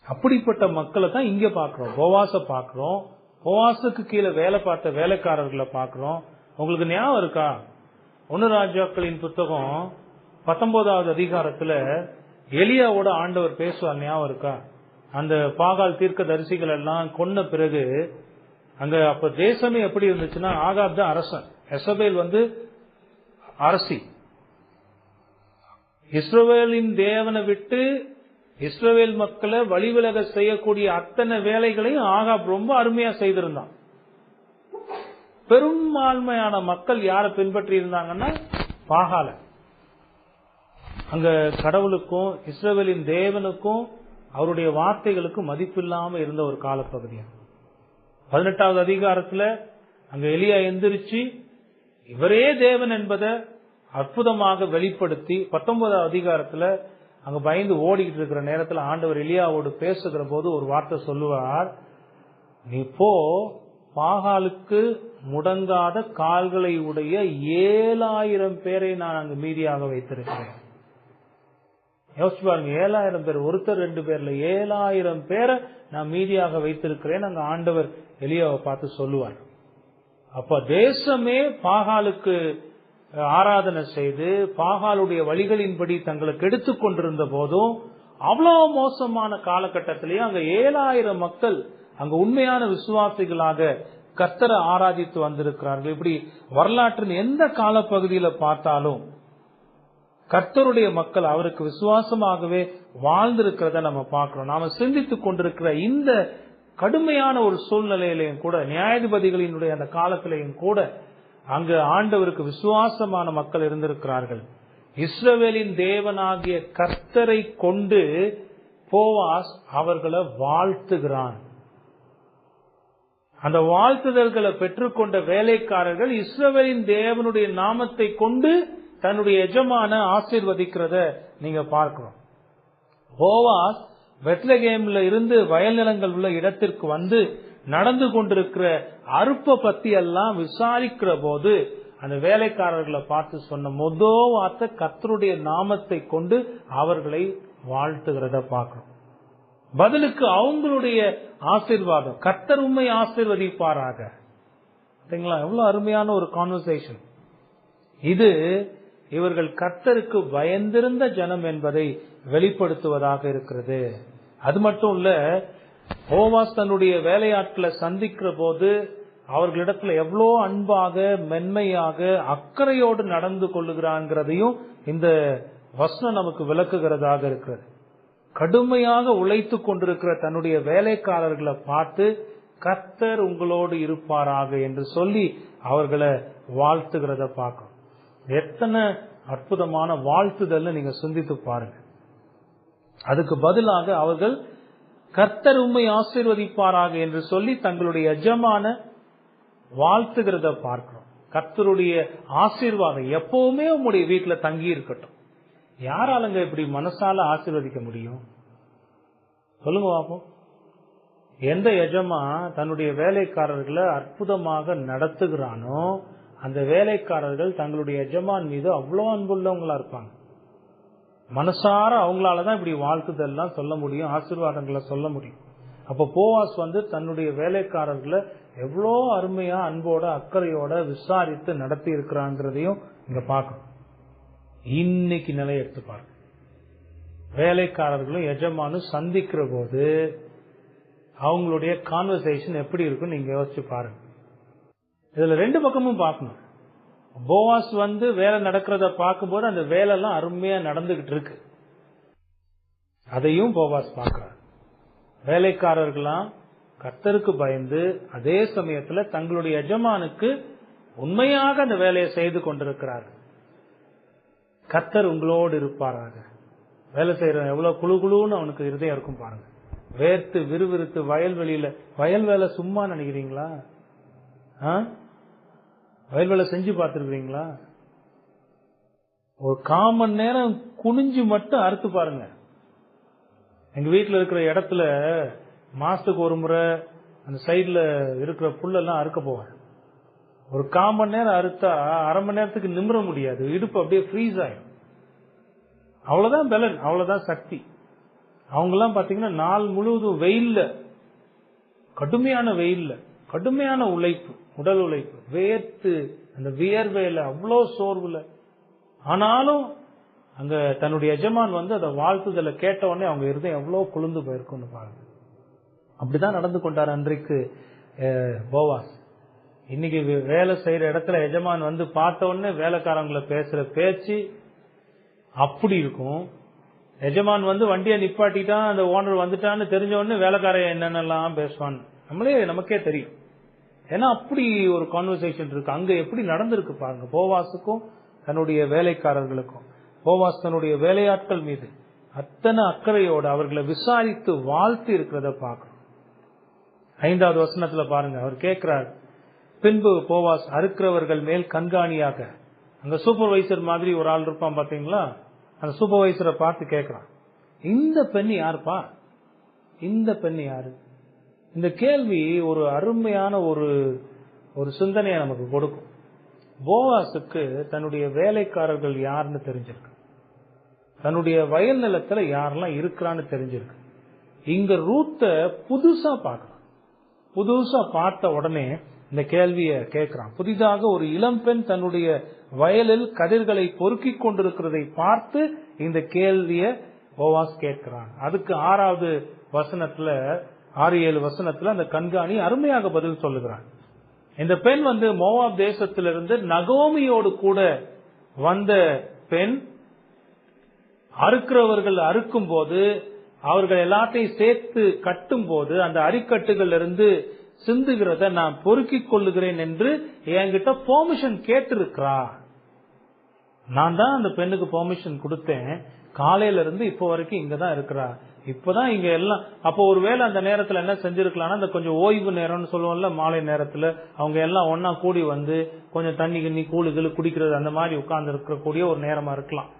அப்படிப்பட்ட மக்களை தான் இங்க பாக்குறோம். போவாச பாக்குறோம். போவாசுக்கு கீழே வேலை பார்த்த வேலைக்காரர்களை பாக்குறோம். உங்களுக்கு ஞாபகம் இருக்கா? 1 ராஜாக்களின் புத்தகம் 19வது அதிகாரத்துல எலியாவோட ஆண்டவர் பேசுவார், ஞாபகம் இருக்கா? அந்த பாகால் தீர்க்க தரிசிகள் எல்லாம் கொன்ன பிறகு அங்க அப்ப தேசமே எப்படி இருந்துச்சுன்னா, ஆகாப் தான் அரசன், எசபேல் அரசி. இஸ்ரவேலின் தேவனை விட்டு இஸ்ரவேல் மக்களை வழிவிலக செய்யக்கூடிய அத்தனை வேலைகளையும் ஆகாப் ரொம்ப அருமையா செய்திருந்தான். பெரும்பான்மையான மக்கள் யாரை பின்பற்றி இருந்தாங்கன்னா பாகால. அங்க கடவுளுக்கும் இஸ்ரவேலின் தேவனுக்கும் அவருடைய வார்த்தைகளுக்கும் மதிப்பில்லாம இருந்த ஒரு காலப்பகுதி. 18வது அதிகாரத்துல அங்க எலியா எந்திரிச்சு இவரே தேவன் என்பதை அற்புதமாக வெளிப்படுத்தி, 19வது அதிகாரத்துல அங்க பயந்து ஓடிக்கிட்டு இருக்கிற நேரத்துல ஆண்டவர் எலியாவோடு பேசுகிற போது ஒரு வார்த்தை சொல்லுவார், நீ போ, பாகாலுக்கு முடங்காத கால்களை உடைய 7000 பேரை நான் அங்கு மீதியாக வைத்திருக்கிறேன். யோசிச்சு பாருங்க, 7000 பேர், ஒருத்தர் 2 பேர்ல 7000 பேரை நான் மீதியாக வைத்திருக்கிறேன் அங்க ஆண்டவர் எலியாவை பார்த்து சொல்லுவார். அப்ப தேசமே பாகாலுக்கு ஆராதனை செய்து பாகாலுடைய வழிகளின்படி தங்களுக்கு எடுத்துக் கொண்டிருந்த போதும், அவ்வளவு மோசமான காலகட்டத்திலேயே அங்க 7000 மக்கள் அங்க உண்மையான விசுவாசிகளாக கர்த்தரை ஆராதித்து வந்திருக்கிறார்கள். இப்படி வரலாற்றின் எந்த காலப்பகுதியில பார்த்தாலும் கர்த்தருடைய மக்கள் அவருக்கு விசுவாசமாகவே வாழ்ந்திருக்கிறத நம்ம பார்க்கிறோம். நாம சிந்தித்துக் கொண்டிருக்கிற இந்த கடுமையான ஒரு சூழ்நிலையிலையும் கூட, நியாயாதிபதிகளினுடைய அந்த காலத்திலையும் கூட அங்கு ஆண்டவருக்கு விசுவாசமான மக்கள் இருந்திருக்கிறார்கள். இஸ்ரவேலின் தேவனாகிய கர்த்தரை கொண்டு போவாஸ் அவர்களை வாழ்த்துகிறான். அந்த வாழ்த்துதல்களை பெற்றுக்கொண்ட வேலைக்காரர்கள் இஸ்ரவேலின் தேவனுடைய நாமத்தை கொண்டு தன்னுடைய எஜமான ஆசீர்வதிக்கிறத நீங்க பார்க்கிறோம். போவாஸ் பெத்லகேம்ல இருந்து வயல் நிலங்கள் உள்ள இடத்திற்கு வந்து நடந்து கொண்டிருக்கிற அறுப்பை பத்தி எல்லாம் விசாரிக்கிற போது அந்த வேலைக்காரர்களை பார்த்து சொன்ன முதல் வார்த்தை கர்த்தருடைய நாமத்தை கொண்டு அவர்களை வாழ்த்துகிறத பார்க்கிறோம். பதிலுக்கு அவங்களுடைய ஆசீர்வாதம், கர்த்தர் உம்மை ஆசீர்வதிப்பாராக. எவ்வளவு அருமையான ஒரு கான்வர்சேஷன் இது. இவர்கள் கர்த்தருக்கு பயந்திருந்த ஜனம் என்பதை வெளிப்படுத்துவதாக இருக்கிறது. அது மட்டும் இல்ல, போவாஸ் தன்னுடைய வேலையாட்களை சந்திக்கிற போது அவர்களிடத்துல எவ்வளோ அன்பாக, மென்மையாக, அக்கறையோடு நடந்து கொள்ளுகிறாங்கிறதையும் இந்த வசனம் நமக்கு விளக்குகிறதாக இருக்கிறது. கடுமையாக உழைத்து கொண்டிருக்கிற தன்னுடைய வேலைக்காரர்களை பார்த்து கர்த்தர் உங்களோடு இருப்பாராக என்று சொல்லி அவர்களை வாழ்த்துகிறத பார்க்கணும். எத்தனை அற்புதமான வாழ்த்துதல் நீங்க சிந்தித்து பாருங்க. அதுக்கு பதிலாக அவர்கள் கர்த்தர் உம்மை ஆசீர்வதிப்பாராக என்று சொல்லி தங்களுடைய எஜமான வாழ்த்துகிறத பார்க்கிறோம். கர்த்தருடைய ஆசீர்வாதம் எப்பவுமே உங்களுடைய வீட்டுல தங்கி இருக்கட்டும். யாராலங்க இப்படி மனசால ஆசீர்வதிக்க முடியும்? சொல்லுங்க பாப்போம். எந்த எஜமா தன்னுடைய வேலைக்காரர்களை அற்புதமாக நடத்துகிறானோ அந்த வேலைக்காரர்கள் தங்களுடைய எஜமான் மீது அவ்வளோ அன்புள்ளவங்களா இருப்பாங்க. மனசார அவங்களாலதான் இப்படி வாழ்த்துதெல்லாம் சொல்ல முடியும், ஆசீர்வாதங்களை சொல்ல முடியும். அப்ப போவாஸ் தன்னுடைய வேலைக்காரர்களை எவ்வளோ அருமையா, அன்போட, அக்கறையோட விசாரித்து நடத்தி இருக்கிறாங்கிறதையும் இங்க பார்க்கணும். இன்னைக்கு நிலையை எடுத்து பாருங்க. வேலைக்காரர்களும் எஜமானும் சந்திக்கிற போது அவங்களுடைய கான்வர்சேஷன் எப்படி இருக்கும் நீங்க யோசிச்சு பாருங்க. இதுல ரெண்டு பக்கமும் பார்க்கணும். போவாஸ் வேலை நடக்கிறத பார்க்கும்போது அந்த வேலை எல்லாம் அருமையா நடந்துகிட்டு இருக்கு, அதையும் போவாஸ் பார்க்கிறார். வேலைக்காரர்களாம் கர்த்தருக்கு பயந்து அதே சமயத்துல தங்களுடைய எஜமானுக்கு உண்மையாக அந்த வேலையை செய்து கொண்டிருக்கிறார்கள். கர்த்தர் உங்களோடு இருப்பாராக. வேலை செய்யற எவ்வளவு குழு குழுன்னு அவனுக்கு இருதயம் இருக்கும் பாருங்க. வேர்த்து விறுவிறுத்து வயல்வெளியில, வயல் வேலை சும்மா நினைக்கிறீங்களா? வயல் வேலை செஞ்சு பார்த்திருக்கீங்களா? ஒரு 1/4 மணி நேரம் குனிஞ்சு மட்டும் அறுத்து பாருங்க. எங்க வீட்டுல இருக்கிற இடத்துல மாசத்துக்கு ஒரு முறை அந்த சைட்ல இருக்கிற புல்லெல்லாம் அறுக்க போவேன். ஒரு 1/4 மணி நேரம் அறுத்தா 1/2 மணி நேரத்துக்கு நிமிர முடியாது, இடுப்பு அப்படியே ஃப்ரீஸ் ஆயிடும். அவ்வளவுதான் பலன், அவ்வளவுதான் சக்தி. அவங்க எல்லாம் பாத்தீங்கன்னா நாள் முழுவதும் வெயில்ல, கடுமையான வெயில்ல, கடுமையான உழைப்பு, உடல் உழைப்பு, வேர்த்து அந்த வியர்வையில, அவ்வளோ சோர்வுல, ஆனாலும் அங்க தன்னுடைய எஜமான் வந்து அதை வாழ்த்துதலை கேட்ட உடனே அவங்க இருதயம் எவ்வளவு குளிர்ந்து போயிருக்கும்னு பாருங்க. அப்படிதான் நடந்து கொண்டார் அன்றைக்கு போவாஸ். இன்னைக்கு வேலை செய்யற இடத்துல எஜமான் வந்து பார்த்த உடனே வேலைக்காரங்களை பேசுற பேச்சு அப்படி இருக்கும். எஜமான் வந்து வண்டியை நிப்பாட்டிட்டான், அந்த ஓனர் வந்துட்டான்னு தெரிஞ்ச உடனே வேலைக்காரன் என்னென்னலாம் பேசுவான் நமக்கே தெரியும். ஏன்னா அப்படி ஒரு கான்வர்சேஷன் இருக்கு. அங்க எப்படி நடந்திருக்கு பாருங்க. போவாஸுக்கும் தன்னுடைய வேலைக்காரர்களுக்கும். போவாஸ் தன்னுடைய வேலையாட்கள் மீது அத்தனை அக்கறையோடு அவர்களை விசாரித்து வாழ்த்து இருக்கிறத பார்க்கணும். 5வது வசனத்துல பாருங்க, அவர் கேட்கிறார், பின்பு போவாஸ் அறுக்கிறவர்கள் மேல் கண்காணியாக, அங்க சூப்பர்வைசர் மாதிரி ஒரு ஆள் இருப்பான் பாத்தீங்களா, அந்த சூப்பர்வைசரை பார்த்து கேட்கிறான், இந்த பெண் யாருப்பா, இந்த பெண் யாரு? இந்த கேள்வி ஒரு அருமையான ஒரு சிந்தனையை நமக்கு கொடுக்கும். போவாஸுக்கு தன்னுடைய வேலைக்காரர்கள் யாருன்னு தெரிஞ்சிருக்கு, தன்னுடைய வயல் நிலத்துல யாரெல்லாம் இருக்கிறான்னு தெரிஞ்சிருக்கு. இங்க ரூத்த புதுசா பார்க்கறான். புதுசா பார்த்த உடனே இந்த கேள்வியை கேட்கிறான். புதிதாக ஒரு இளம்பெண் தன்னுடைய வயலில் கதிர்களை பொறுக்கிக் கொண்டிருக்கிறதை பார்த்து இந்த கேள்வியை போவாஸ் கேட்கிறான். அதுக்கு 6வது வசனத்துல 6-7 வசனத்துல அந்த கண்காணி அருமையாக பதில் சொல்லுகிறான். இந்த பெண் வந்து மோவாப் தேசத்திலிருந்து நகோமியோடு கூட வந்த பெண். அறுக்கிறவர்கள் அறுக்கும் போது அவர்கள் எல்லாத்தையும் சேர்த்து கட்டும் போது அந்த அரிக்கட்டுகள் இருந்து சிந்துகிறத நான் பொறுக்கிக் கொள்ளுகிறேன் என்று என்கிட்ட பெர்மிஷன் கேட்டிருக்கிறா. நான் தான் அந்த பெண்ணுக்கு பெர்மிஷன் கொடுத்தேன். காலையில இருந்து இப்போ வரைக்கும் இங்கதான் இருக்கிறா. இப்பதான் இங்க எல்லாம் அப்போ ஒருவேளை அந்த நேரத்துல என்ன செஞ்சிருக்கலாம், அந்த கொஞ்சம் ஓய்வு நேரம்னு சொல்லுவோம்ல, மாலை நேரத்துல அவங்க எல்லாம் ஒன்னா கூடி வந்து கொஞ்சம் தண்ணி கிண்ணி கூழுகள் குடிக்கிறது அந்த மாதிரி உட்கார்ந்து இருக்கக்கூடிய ஒரு நேரமா இருக்கலாம்.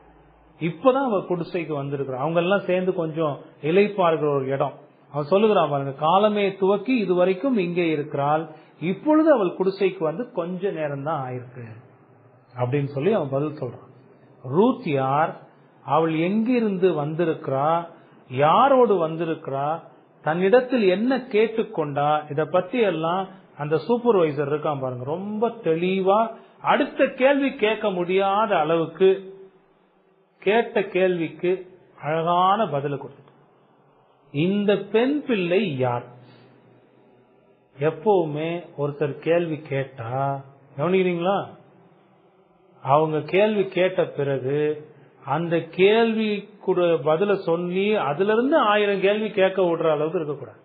இப்பதான் அவ குடிசைக்கு வந்திருக்கிறான். அவங்க எல்லாம் சேர்ந்து கொஞ்சம் இளைப்பாருகிற ஒரு இடம். அவன் சொல்லுகிறான் பாருங்க, காலமே துவக்கி இதுவரைக்கும் இங்கே இருக்கிறாள், இப்பொழுது அவள் குடிசைக்கு வந்து கொஞ்ச நேரம் தான் ஆயிருக்கு அப்படின்னு சொல்லி அவன் பதில் சொல்றான். ரூத் யார், அவள் எங்கிருந்து வந்திருக்கிறா, யாரோடு வந்திருக்கிறா, தன்னிடத்தில் என்ன கேட்டுக்கொண்டா, இத பத்தி எல்லாம் அந்த சூப்பர்வைசர் இருக்கான் பாருங்க, ரொம்ப தெளிவா அடுத்த கேள்வி கேட்க முடியாத அளவுக்கு கேட்ட கேள்விக்கு அழகான பதில கொடுத்து, இந்த பெண் பிள்ளை யார்? எப்பவுமே ஒருத்தர் கேள்வி கேட்டா கவனிக்கிறீங்களா, அவங்க கேள்வி கேட்ட பிறகு அந்த கேள்வி கூட பதில சொல்லி அதுல இருந்து 1000 கேள்வி கேட்க விடுற அளவுக்கு இருக்கக்கூடாது.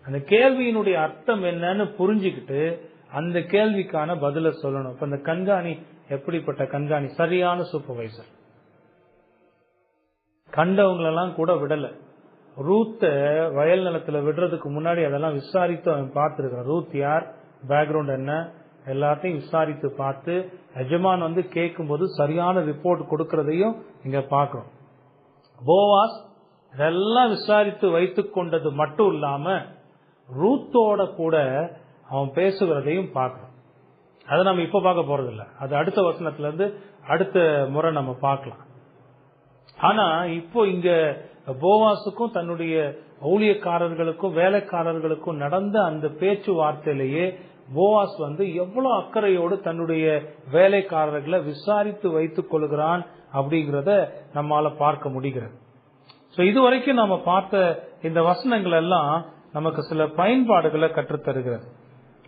அந்த கேள்வியினுடைய அர்த்தம் என்னன்னு புரிஞ்சுக்கிட்டு அந்த கேள்விக்கான பதில சொல்லணும். இப்ப இந்த கண்காணி எப்படிப்பட்ட கண்காணி, சரியான சூப்பர்வைசர். கண்டவங்களெல்லாம் கூட விடல. ரூத்த வயல் நிலத்துல விடுறதுக்கு முன்னாடி அதெல்லாம் விசாரித்து அவன் பார்த்திருக்கான். ரூத் யார், பேக்ரவுண்ட் என்ன, எல்லாத்தையும் விசாரித்து பார்த்து எஜமான் வந்து கேட்கும் போது சரியான ரிப்போர்ட் கொடுக்கறதையும் இங்க பாக்கிறோம். போவாஸ் இதெல்லாம் விசாரித்து வைத்துக் கொண்டது மட்டும் இல்லாம ரூத்தோட கூட அவன் பேசுகிறதையும் பார்க்கிறோம். அதை நம்ம இப்ப பார்க்க போறது இல்ல, அது அடுத்த வசனத்துல இருந்து அடுத்த முறை நம்ம பார்க்கலாம். ஆனா இப்போ இங்க போவாஸுக்கும் தன்னுடைய ஊழியக்காரர்களுக்கும் வேலைக்காரர்களுக்கும் நடந்த அந்த பேச்சுவார்த்தையிலேயே போவாஸ் வந்து எவ்வளவு அக்கறையோடு தன்னுடைய வேலைக்காரர்களை விசாரித்து வைத்துக் கொள்கிறான் அப்படிங்கறத நம்மால பார்க்க முடிகிறது. சோ இதுவரைக்கும் நம்ம பார்த்த இந்த வசனங்கள் எல்லாம் நமக்கு சில பயன்பாடுகளை கற்றுத்தருகிறது.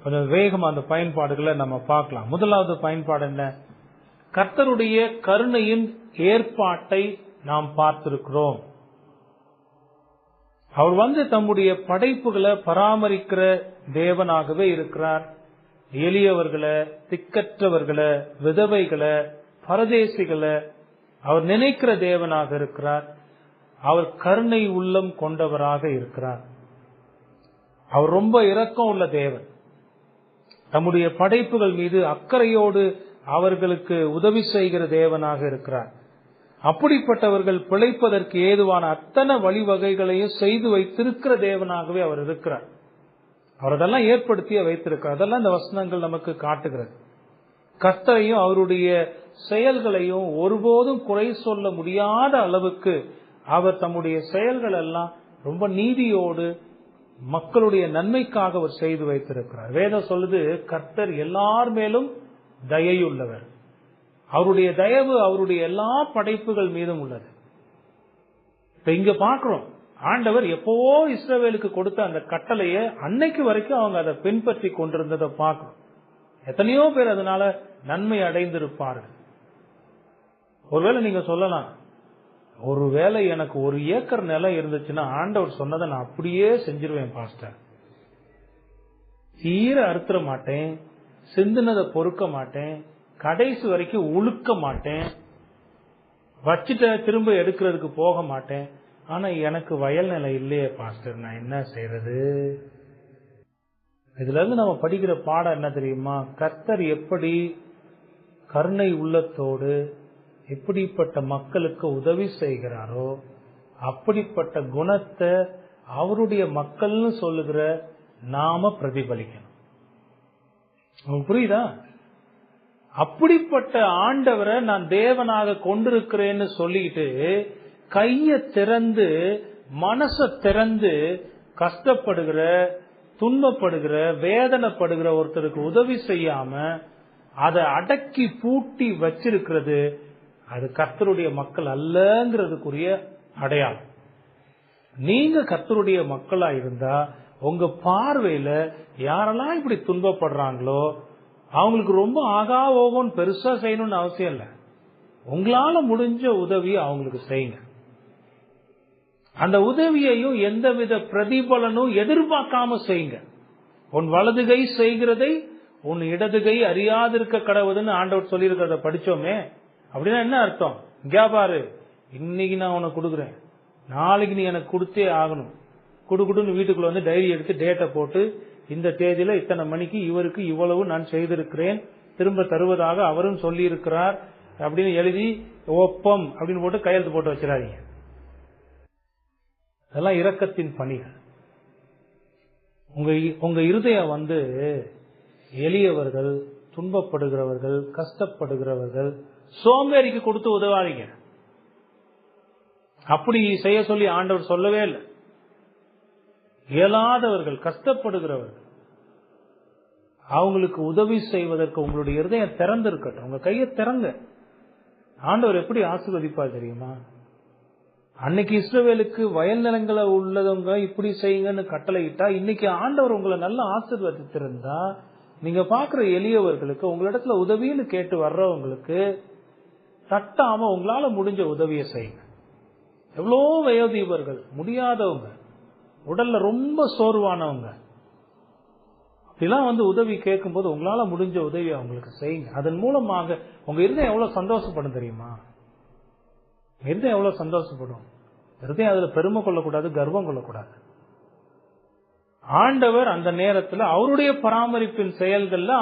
கொஞ்சம் வேகமா அந்த பயன்பாடுகளை நம்ம பார்க்கலாம். முதலாவது பயன்பாடு என்ன, கர்த்தருடைய கருணையின் ஏற்பாட்டை நாம் பார்த்திருக்கிறோம். அவர் வந்து தம்முடைய படைப்புகளை பராமரிக்கிற தேவனாகவே இருக்கிறார். எளியவர்களை, திக்கற்றவர்களை, விதவைகளை, பரதேசிகளை அவர் நினைக்கிற தேவனாக இருக்கிறார். அவர் கருணை உள்ளம் கொண்டவராக இருக்கிறார். அவர் ரொம்ப இரக்கம் உள்ள தேவன். தம்முடைய படைப்புகள் மீது அக்கறையோடு அவர்களுக்கு உதவி செய்கிற தேவனாக இருக்கிறார். அப்படிப்பட்டவர்கள் பிழைப்பதற்கு ஏதுவான அத்தனை வழிவகைகளையும் செய்து வைத்திருக்கிற தேவனாகவே அவர் இருக்கிறார். அவர் அதெல்லாம் ஏற்படுத்திய வைத்திருக்கிறார். அதெல்லாம் இந்த வசனங்கள் நமக்கு காட்டுகிறது. கர்த்தரையும் அவருடைய செயல்களையும் ஒருபோதும் குறை சொல்ல முடியாத அளவுக்கு அவர் தம்முடைய செயல்கள் எல்லாம் ரொம்ப நீதியோடு மக்களுடைய நன்மைக்காக அவர் செய்து வைத்திருக்கிறார். வேதம் சொல்லுது, கர்த்தர் எல்லார் மேலும் தயையுள்ளவர். அவருடைய தயவு அவருடைய எல்லா படைப்புகள் மீதும் உள்ளது. இப்ப இங்க பாக்குறோம், ஆண்டவர் எப்பவோ இஸ்ரவேலுக்கு கொடுத்த அந்த கட்டளையை அன்னைக்கு வரைக்கும் அவங்க அதை பின்பற்றி கொண்டிருந்ததை பார்க்கிறோம். எத்தனையோ பேர் அதனால நன்மை அடைந்திருப்பார்கள். ஒருவேளை நீங்க சொல்லலாம், ஒருவேளை எனக்கு 1 ஏக்கர் நிலம் இருந்துச்சுன்னா ஆண்டவர் சொன்னதை நான் அப்படியே செஞ்சிருவேன் பாஸ்டர். தீர அறுத்துற மாட்டேன், சிந்தினதை பொறுக்க மாட்டேன், கடைசி வரைக்கும் உழுக்க மாட்டேன், வச்சுட்ட திரும்ப எடுக்கிறதுக்கு போக மாட்டேன். ஆனா எனக்கு வயல் நிலம் இல்லையே பாஸ்டர், நான் என்ன செய்யறது? இதுல இருந்து நம்ம படிக்கிற பாடம் என்ன தெரியுமா? கர்த்தர் எப்படி கருணை உள்ளத்தோடு எப்படிப்பட்ட மக்களுக்கு உதவி செய்கிறாரோ அப்படிப்பட்ட குணத்தை அவருடைய மக்கள்னு சொல்லுகிற நாம பிரதிபலிக்கணும். உங்களுக்கு புரியுதா? அப்படிப்பட்ட ஆண்டவரை நான் தேவனாக கொண்டிருக்கிறேன்னு சொல்லிட்டு கைய திறந்து மனச திறந்து கஷ்டப்படுகிற, துன்பப்படுகிற, வேதனைப்படுகிற ஒருத்தருக்கு உதவி செய்யாம அதை அடக்கி பூட்டி வச்சிருக்கிறது, அது கர்த்தருடைய மக்கள் அல்லங்கிறதுக்குரிய அடையாளம். நீங்க கர்த்தருடைய மக்களா இருந்தா உங்க பார்வையில யாரெல்லாம் இப்படி துன்பப்படுறாங்களோ அவங்களுக்கு ரொம்ப ஆகா ஓகோன்னு பெருசா செய்யணும்னு அவசியம் இல்லை. உங்களால முடிஞ்ச உதவி அவங்களுக்கு செய்யுங்க. அந்த உதவியையும் எந்தவித பிரதிபலனும் எதிர்பார்க்காம செய்யுங்க. உன் வலது கை செய்கிறதை உன் இடது கை அறியாதிருக்க கடவுதுன்னு ஆண்டவர் சொல்லி இருக்கிறத படிச்சோமே. அப்படின்னா என்ன அர்த்தம்? இங்க பாரு, இன்னைக்கு நான் உனக்கு கொடுக்குறேன், நாளைக்கு நீ எனக்கு கொடுத்தே ஆகணும். குடுக்குடுன்னு வீட்டுக்குள்ள வந்து டைரி எடுத்து டேட்டை போட்டு இந்த தேதியில இத்தனை மணிக்கு இவருக்கு இவ்வளவு நான் செய்திருக்கிறேன், திரும்ப தருவதாக அவரும் சொல்லி இருக்கிறார் அப்படின்னு எழுதி ஒப்பம் அப்படின்னு போட்டு கையெழுத்து போட்டு வச்சிடாதீங்க. அதெல்லாம் இரக்கத்தின் பணிகள். உங்க இருதயம் வந்து எளியவர்கள், துன்பப்படுகிறவர்கள், கஷ்டப்படுகிறவர்கள், சோம்பேறிக்கு கொடுத்து உதவாதீங்க. அப்படி செய்ய சொல்லி ஆண்டவர் சொல்லவே இல்லை. இயலாதவர்கள், கஷ்டப்படுகிறவர்கள், அவங்களுக்கு உதவி செய்வதற்கு உங்களுடைய இருதயம் திறந்து இருக்கட்டும். உங்க கையை திறங்க. ஆண்டவர் எப்படி ஆசீர்வதிப்பார் தெரியுமா? அன்னைக்கு இஸ்ரவேலுக்கு வயல் நிலங்களை உள்ளவங்க இப்படி செய்யுங்கன்னு கட்டளையிட்டா, இன்னைக்கு ஆண்டவர் உங்களை நல்லா ஆசீர்வதித்திருந்தா, நீங்க பாக்குற எளியவர்களுக்கு, உங்களிடத்துல உதவின்னு கேட்டு வர்றவங்களுக்கு தட்டாம உங்களால முடிஞ்ச உதவியை செய்யுங்க. எவ்வளோ வயோதீபர்கள், முடியாதவங்க, உடல்ல ரொம்ப சோர்வானவங்க, அப்படிலாம் வந்து உதவி கேட்கும் போது உங்களால முடிஞ்ச உதவி அவங்களுக்கு செய்யுங்க. அதன் மூலமாக உங்க இருதயம் எவ்வளவு சந்தோஷப்படும் தெரியுமா? இருதயம் எவ்வளவு சந்தோஷப்படும். இருதயம் அதுல பெருமை கொள்ளக்கூடாது, கர்வம் கொள்ளக்கூடாது. ஆண்டவர் அந்த நேரத்துல அவருடைய பராமரிப்பின் செயல்கள்ல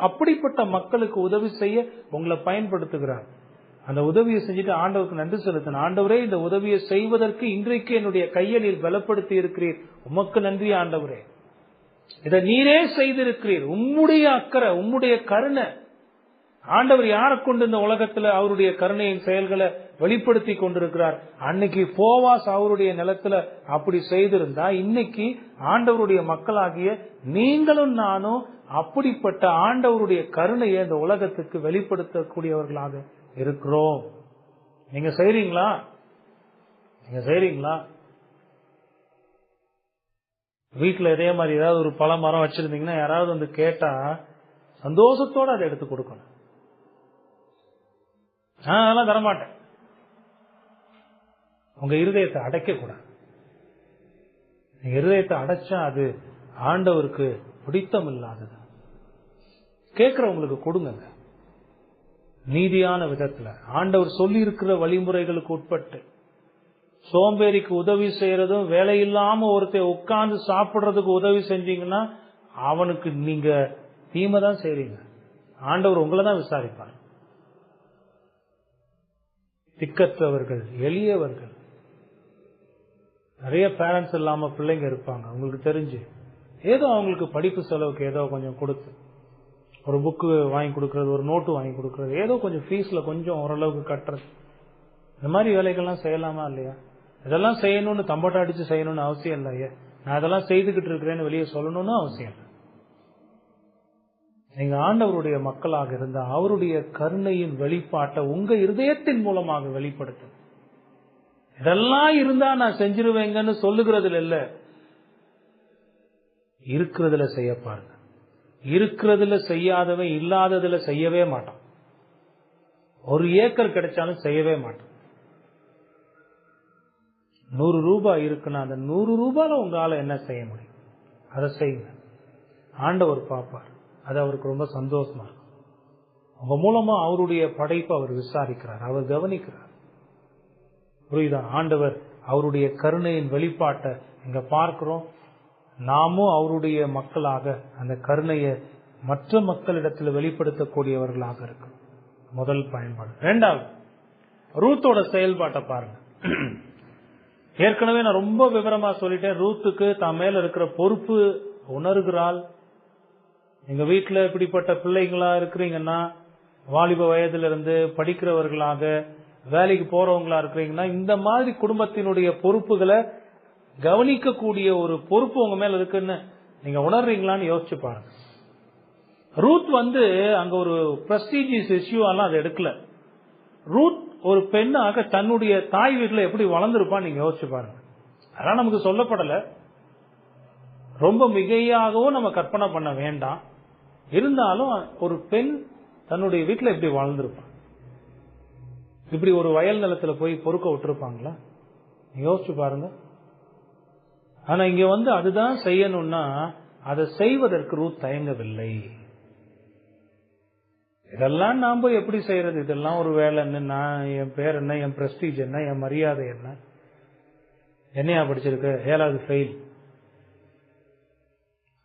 அப்படிப்பட்ட மக்களுக்கு உதவி செய்ய உங்களை பயன்படுத்துகிறார். அந்த உதவியை செஞ்சுட்டு ஆண்டவருக்கு நன்றி செலுத்தணும். ஆண்டவரே, இந்த உதவியை செய்வதற்கு இன்றைக்கு என்னுடைய கையை நீர் பலப்படுத்தி இருக்கிறீர், உமக்கு நன்றி ஆண்டவரே. இதை நீரே செய்திருக்கிறீர், உம்முடைய அக்கறை, உம்முடைய கருணை. ஆண்டவர் யாரை கொண்டு இந்த உலகத்துல அவருடைய கருணையின் செயல்களை வெளிப்படுத்தி கொண்டிருக்கிறார். அன்னைக்கு போவாஸ் அவருடைய நிலத்துல அப்படி செய்திருந்தா, இன்னைக்கு ஆண்டவருடைய மக்களாகிய நீங்களும் நானும் அப்படிப்பட்ட ஆண்டவருடைய கருணையை இந்த உலகத்துக்கு வெளிப்படுத்தக்கூடியவர்களாக இருக்கிறோம். நீங்க செய்றீங்களா? நீங்க செய்றீங்களா? வீட்டுல இதே மாதிரி ஏதாவது ஒரு பழ மரம் வச்சிருந்தீங்கன்னா யாராவது வந்து கேட்டா சந்தோஷத்தோட அதை எடுத்து கொடுக்கணும். அதெல்லாம் தரமாட்டேன். உங்க இருதயத்தை அடைக்க கூடாது. நீங்க இருதயத்தை அடைச்சா அது ஆண்டவருக்கு பிடித்தம் இல்லாதது. கேட்கிறவங்களுக்கு கொடுங்க, நீதியான விதத்துல ஆண்டவர் சொல்லி இருக்கிற வழிமுறைகளுக்கு உட்பட்டு. சோம்பேறிக்கு உதவி செய்யறதும், வேலை இல்லாம ஒருத்தர் உட்கார்ந்து சாப்பிடுறதுக்கு உதவி செஞ்சீங்கன்னா அவனுக்கு நீங்க தீமை தான் செய்றீங்க. ஆண்டவர் உங்களை தான் விசாரிப்பார். திக்கற்றவர்கள், எளியவர்கள், நிறைய பேரண்ட்ஸ் இல்லாம பிள்ளைங்க இருப்பாங்க. உங்களுக்கு தெரிஞ்சு ஏதோ அவங்களுக்கு படிப்பு செலவுக்கு ஏதோ கொஞ்சம் கொடுத்து, ஒரு புக்கு வாங்கி கொடுக்கறது, ஒரு நோட்டு வாங்கி கொடுக்கறது, ஏதோ கொஞ்சம் ஃபீஸ்ல கொஞ்சம் ஓரளவுக்கு கட்டுறது, இந்த மாதிரி வேலைகள்லாம் செய்யலாமா இல்லையா? இதெல்லாம் செய்யணும்னு தம்பட்ட அடிச்சு செய்யணும்னு அவசியம் இல்லையே. நான் இதெல்லாம் செய்துகிட்டு இருக்கிறேன்னு வெளியே சொல்லணும்னு அவசியம் இல்லை. நீங்க ஆண்டவருடைய மக்களாக இருந்தா அவருடைய கருணையின் வெளிப்பாட்டை உங்க இருதயத்தின் மூலமாக வெளிப்படுத்தும். இதெல்லாம் இருந்தா நான் செஞ்சிருவேங்கன்னு சொல்லுகிறதுல இல்ல, இருக்கிறதுல செய்ய பாருங்க. இருக்கிறதுல செய்யாதவன் இல்லாததுல செய்யவே மாட்டான். 1 ஏக்கர் கிடைச்சாலும் செய்யவே மாட்டான். 100 ரூபாய் இருக்குன்னா அந்த 100 ரூபாயில உங்களால என்ன செய்ய முடியும் அதை செய்யுங்க. ஆண்டவர் பார்ப்பார். அது அவருக்கு ரொம்ப சந்தோஷமா இருக்கும். உங்க மூலமா அவருடைய படைப்பை அவர் விசாரிக்கிறார், அவர் கவனிக்கிறார். புரியுதா? ஆண்டவர் அவருடைய கருணையின் வெளிப்பாட்டை இங்க பார்க்கிறோம். நாமும் அவருடைய மக்களாக அந்த கருணையை மற்ற மக்களிடத்தில் வெளிப்படுத்தக்கூடியவர்களாக இருக்கும். முதல் பயன்பாடு. 2வது, ரூத்தோட செயல்பாட்டை பாருங்க. ஏற்கனவே நான் ரொம்ப விவரமா சொல்லிட்டேன். ரூத்துக்கு தான் மேல இருக்கிற பொறுப்பு உணர்கிறாள். எங்க வீட்டுல இப்படிப்பட்ட பிள்ளைங்களா இருக்கிறீங்கன்னா, வாலிப வயதுல இருந்து படிக்கிறவர்களாக வேலைக்கு போறவங்களா இருக்கிறீங்கன்னா, இந்த மாதிரி குடும்பத்தினுடைய பொறுப்புகளை கவனிக்கக்கூடிய ஒரு பொறுப்பு உங்க மேல இருக்குன்னு நீங்க உணர்றீங்களான்னு யோசிச்சு பாருங்க. ரூத் அங்க ஒரு பிரஸ்டீஜியஸ் இஷ்யூவெல்லாம் அதை எடுக்கல. ரூத் ஒரு பெண்ணாக தன்னுடைய தாய் வீட்டுல எப்படி வளர்ந்துருப்பான்னு நீங்க யோசிச்சு பாருங்க. அதெல்லாம் நமக்கு சொல்லப்படல. ரொம்ப மிகையாகவும் நம்ம கற்பனை பண்ண வேண்டாம். இருந்தாலும் ஒரு பெண் தன்னுடைய வீட்டுல எப்படி வளர்ந்துருப்பான்? இப்படி ஒரு வயல் நிலத்துல போய் பொறுக்க விட்டுருப்பாங்களா? யோசிச்சு பாருங்க. ஆனா இங்க அதுதான் செய்யணும்னா அதை செய்வதற்கு ரூத் தயங்கவில்லை. இதெல்லாம் நாம எப்படி செய்யறது? இதெல்லாம் ஒரு வேலை என்ன? நான் என் பேர் என்ன, என் பிரஸ்டீஜ் என்ன, என் மரியாதை என்ன? என்னையா படிச்சிருக்க? 7வது ஃபெயில்.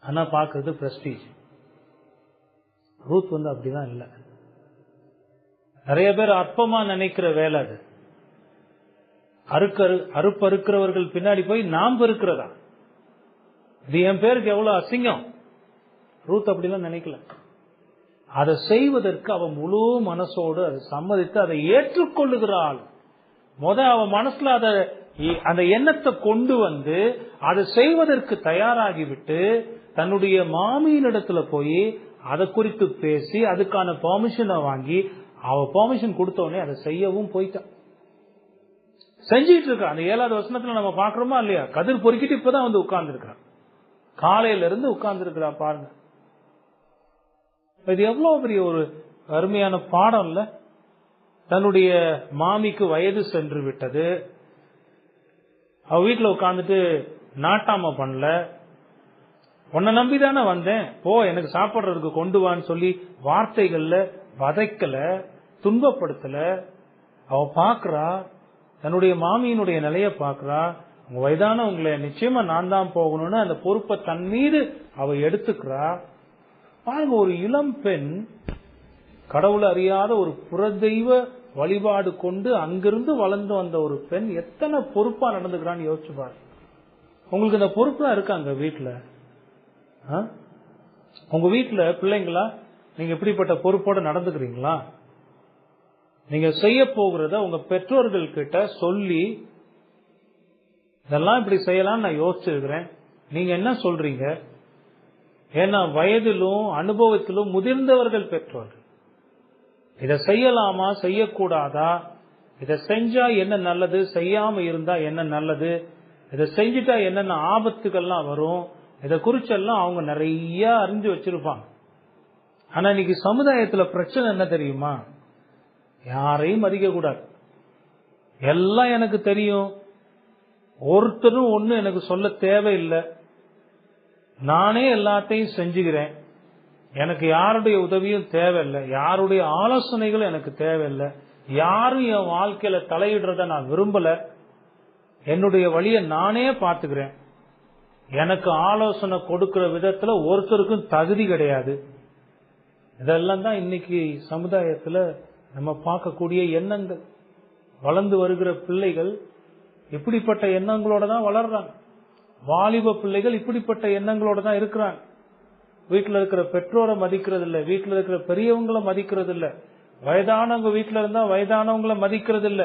ஆனா பாக்குறது பிரஸ்டீஜ். ரூத் அப்படிதான் இல்ல. நிறைய பேர் அற்பமா நினைக்கிற வேலை அது. அறுப்பறுக்கிறவர்கள் பின்னாடி போய் நாம் பெருக்கிறதா? இது என் பேருக்கு எவ்வளவு அசிங்கம். ரூத் அப்படிலாம் நினைக்கல. அதை செய்வதற்கு அவ முழு மனசோடு அதை சம்மதித்து அதை ஏற்றுக்கொள்ளுகிறாள். அவ மனசுல அந்த எண்ணத்தை கொண்டு அதை செய்வதற்கு தயாராகிவிட்டு தன்னுடைய மாமியினிடத்துல போய் அதை குறித்து பேசி அதுக்கான பெர்மிஷனை வாங்கி அவ பெர்மிஷன் கொடுத்த உடனே அதை செய்யவும் போயிட்டான். செஞ்சிட்டு இருக்கா. அந்த 7வது வசனத்துல நம்ம பாக்குறோமா இல்லையா? கதிர் பொறுக்கிட்டு இப்பதான் உட்கார்ந்து இருக்கிறான். காலையில இருந்து உட்கார்ந்து இருக்கிறா பாருங்க. இது எவ்வளவு பெரிய ஒரு அருமையான பாடம் இல்ல? தன்னுடைய மாமிக்கு வயது சென்று விட்டது. அவ வீட்டுல உட்கார்ந்துட்டு நாட்டாம பண்ணல. உன்னை நம்பிதானே வந்தேன், போ எனக்கு சாப்பிடுறதுக்கு கொண்டு வான்னு சொல்லி வார்த்தைகள்ல வதைக்கல, துன்பப்படுத்தல. அவ பாக்குறா, தன்னுடைய மாமியினுடைய நிலைய பாக்குறா. உங்க வயதானவங்களை நிச்சயமா நான் தான் போகணும்னு அந்த பொறுப்பை தன் மீது அவ எடுத்துக்கிறா. பாருங்க, ஒரு இளம் பெண் கடவுள் அறியாத ஒரு புறதெய்வ வழிபாடு கொண்டு அங்கிருந்து வளர்ந்து வந்த ஒரு பெண் எத்தனை பொறுப்பா நடந்துக்கிறான்னு யோசிச்சு பாருங்க. உங்களுக்கு இந்த பொறுப்புலாம் இருக்காங்க வீட்டுல? உங்க வீட்டுல பிள்ளைங்களா நீங்க இப்படிப்பட்ட பொறுப்போட நடந்துக்கிறீங்களா? நீங்க செய்ய போகிறத உங்க பெற்றோர்கள் கிட்ட சொல்லி இதெல்லாம் இப்படி செய்யலாம் நான் யோசிச்சிருக்கிறேன், நீங்க என்ன சொல்றீங்க? ஏன்னா வயதிலும் அனுபவத்திலும் முதிர்ந்தவர்கள் பெற்றோர்கள். இதை செய்யலாமா செய்யக்கூடாதா, இதை செஞ்சா என்ன நல்லது, செய்யாம இருந்தா என்ன நல்லது, இதை செஞ்சுட்டா என்னென்ன ஆபத்துகள்லாம் வரும், இதை குறிச்செல்லாம் அவங்க நிறைய அறிஞ்சு வச்சிருப்பாங்க. ஆனா இன்னைக்கு சமுதாயத்துல பிரச்சனை என்ன தெரியுமா? யாரையும் மதிக்க கூடாது, எல்லாம் எனக்கு தெரியும், ஒருத்தரும் ஒண்ணு எனக்கு சொல்ல தேவையில்லை, நானே எல்லாத்தையும் செஞ்சுக்கிறேன், எனக்கு யாருடைய உதவியும் தேவையில்லை, யாருடைய ஆலோசனைகளும் எனக்கு தேவையில்லை, யாரும் என் வாழ்க்கையில தலையிடுறத நான் விரும்பல, என்னுடைய வழியை நானே பார்த்துக்கிறேன், எனக்கு ஆலோசனை கொடுக்கிற விதத்துல ஒருத்தருக்கும் தகுதி கிடையாது. இதெல்லாம் தான் இன்னைக்கு சமுதாயத்துல நம்ம பார்க்கக்கூடிய எண்ணங்கள். வளர்ந்து வருகிற பிள்ளைகள் இப்படிப்பட்ட எண்ணங்களோட தான் வளர்றாங்க. வாலிப பிள்ளைகள் இப்படிப்பட்ட எண்ணங்களோட தான் இருக்கிறாங்க. வீட்டுல இருக்கிற பெற்றோரை மதிக்கிறது இல்ல, வீட்டுல இருக்கிற பெரியவங்களை மதிக்கிறது இல்ல, வயதானவங்க வீட்டுல இருந்தா வயதானவங்களை மதிக்கிறது இல்ல,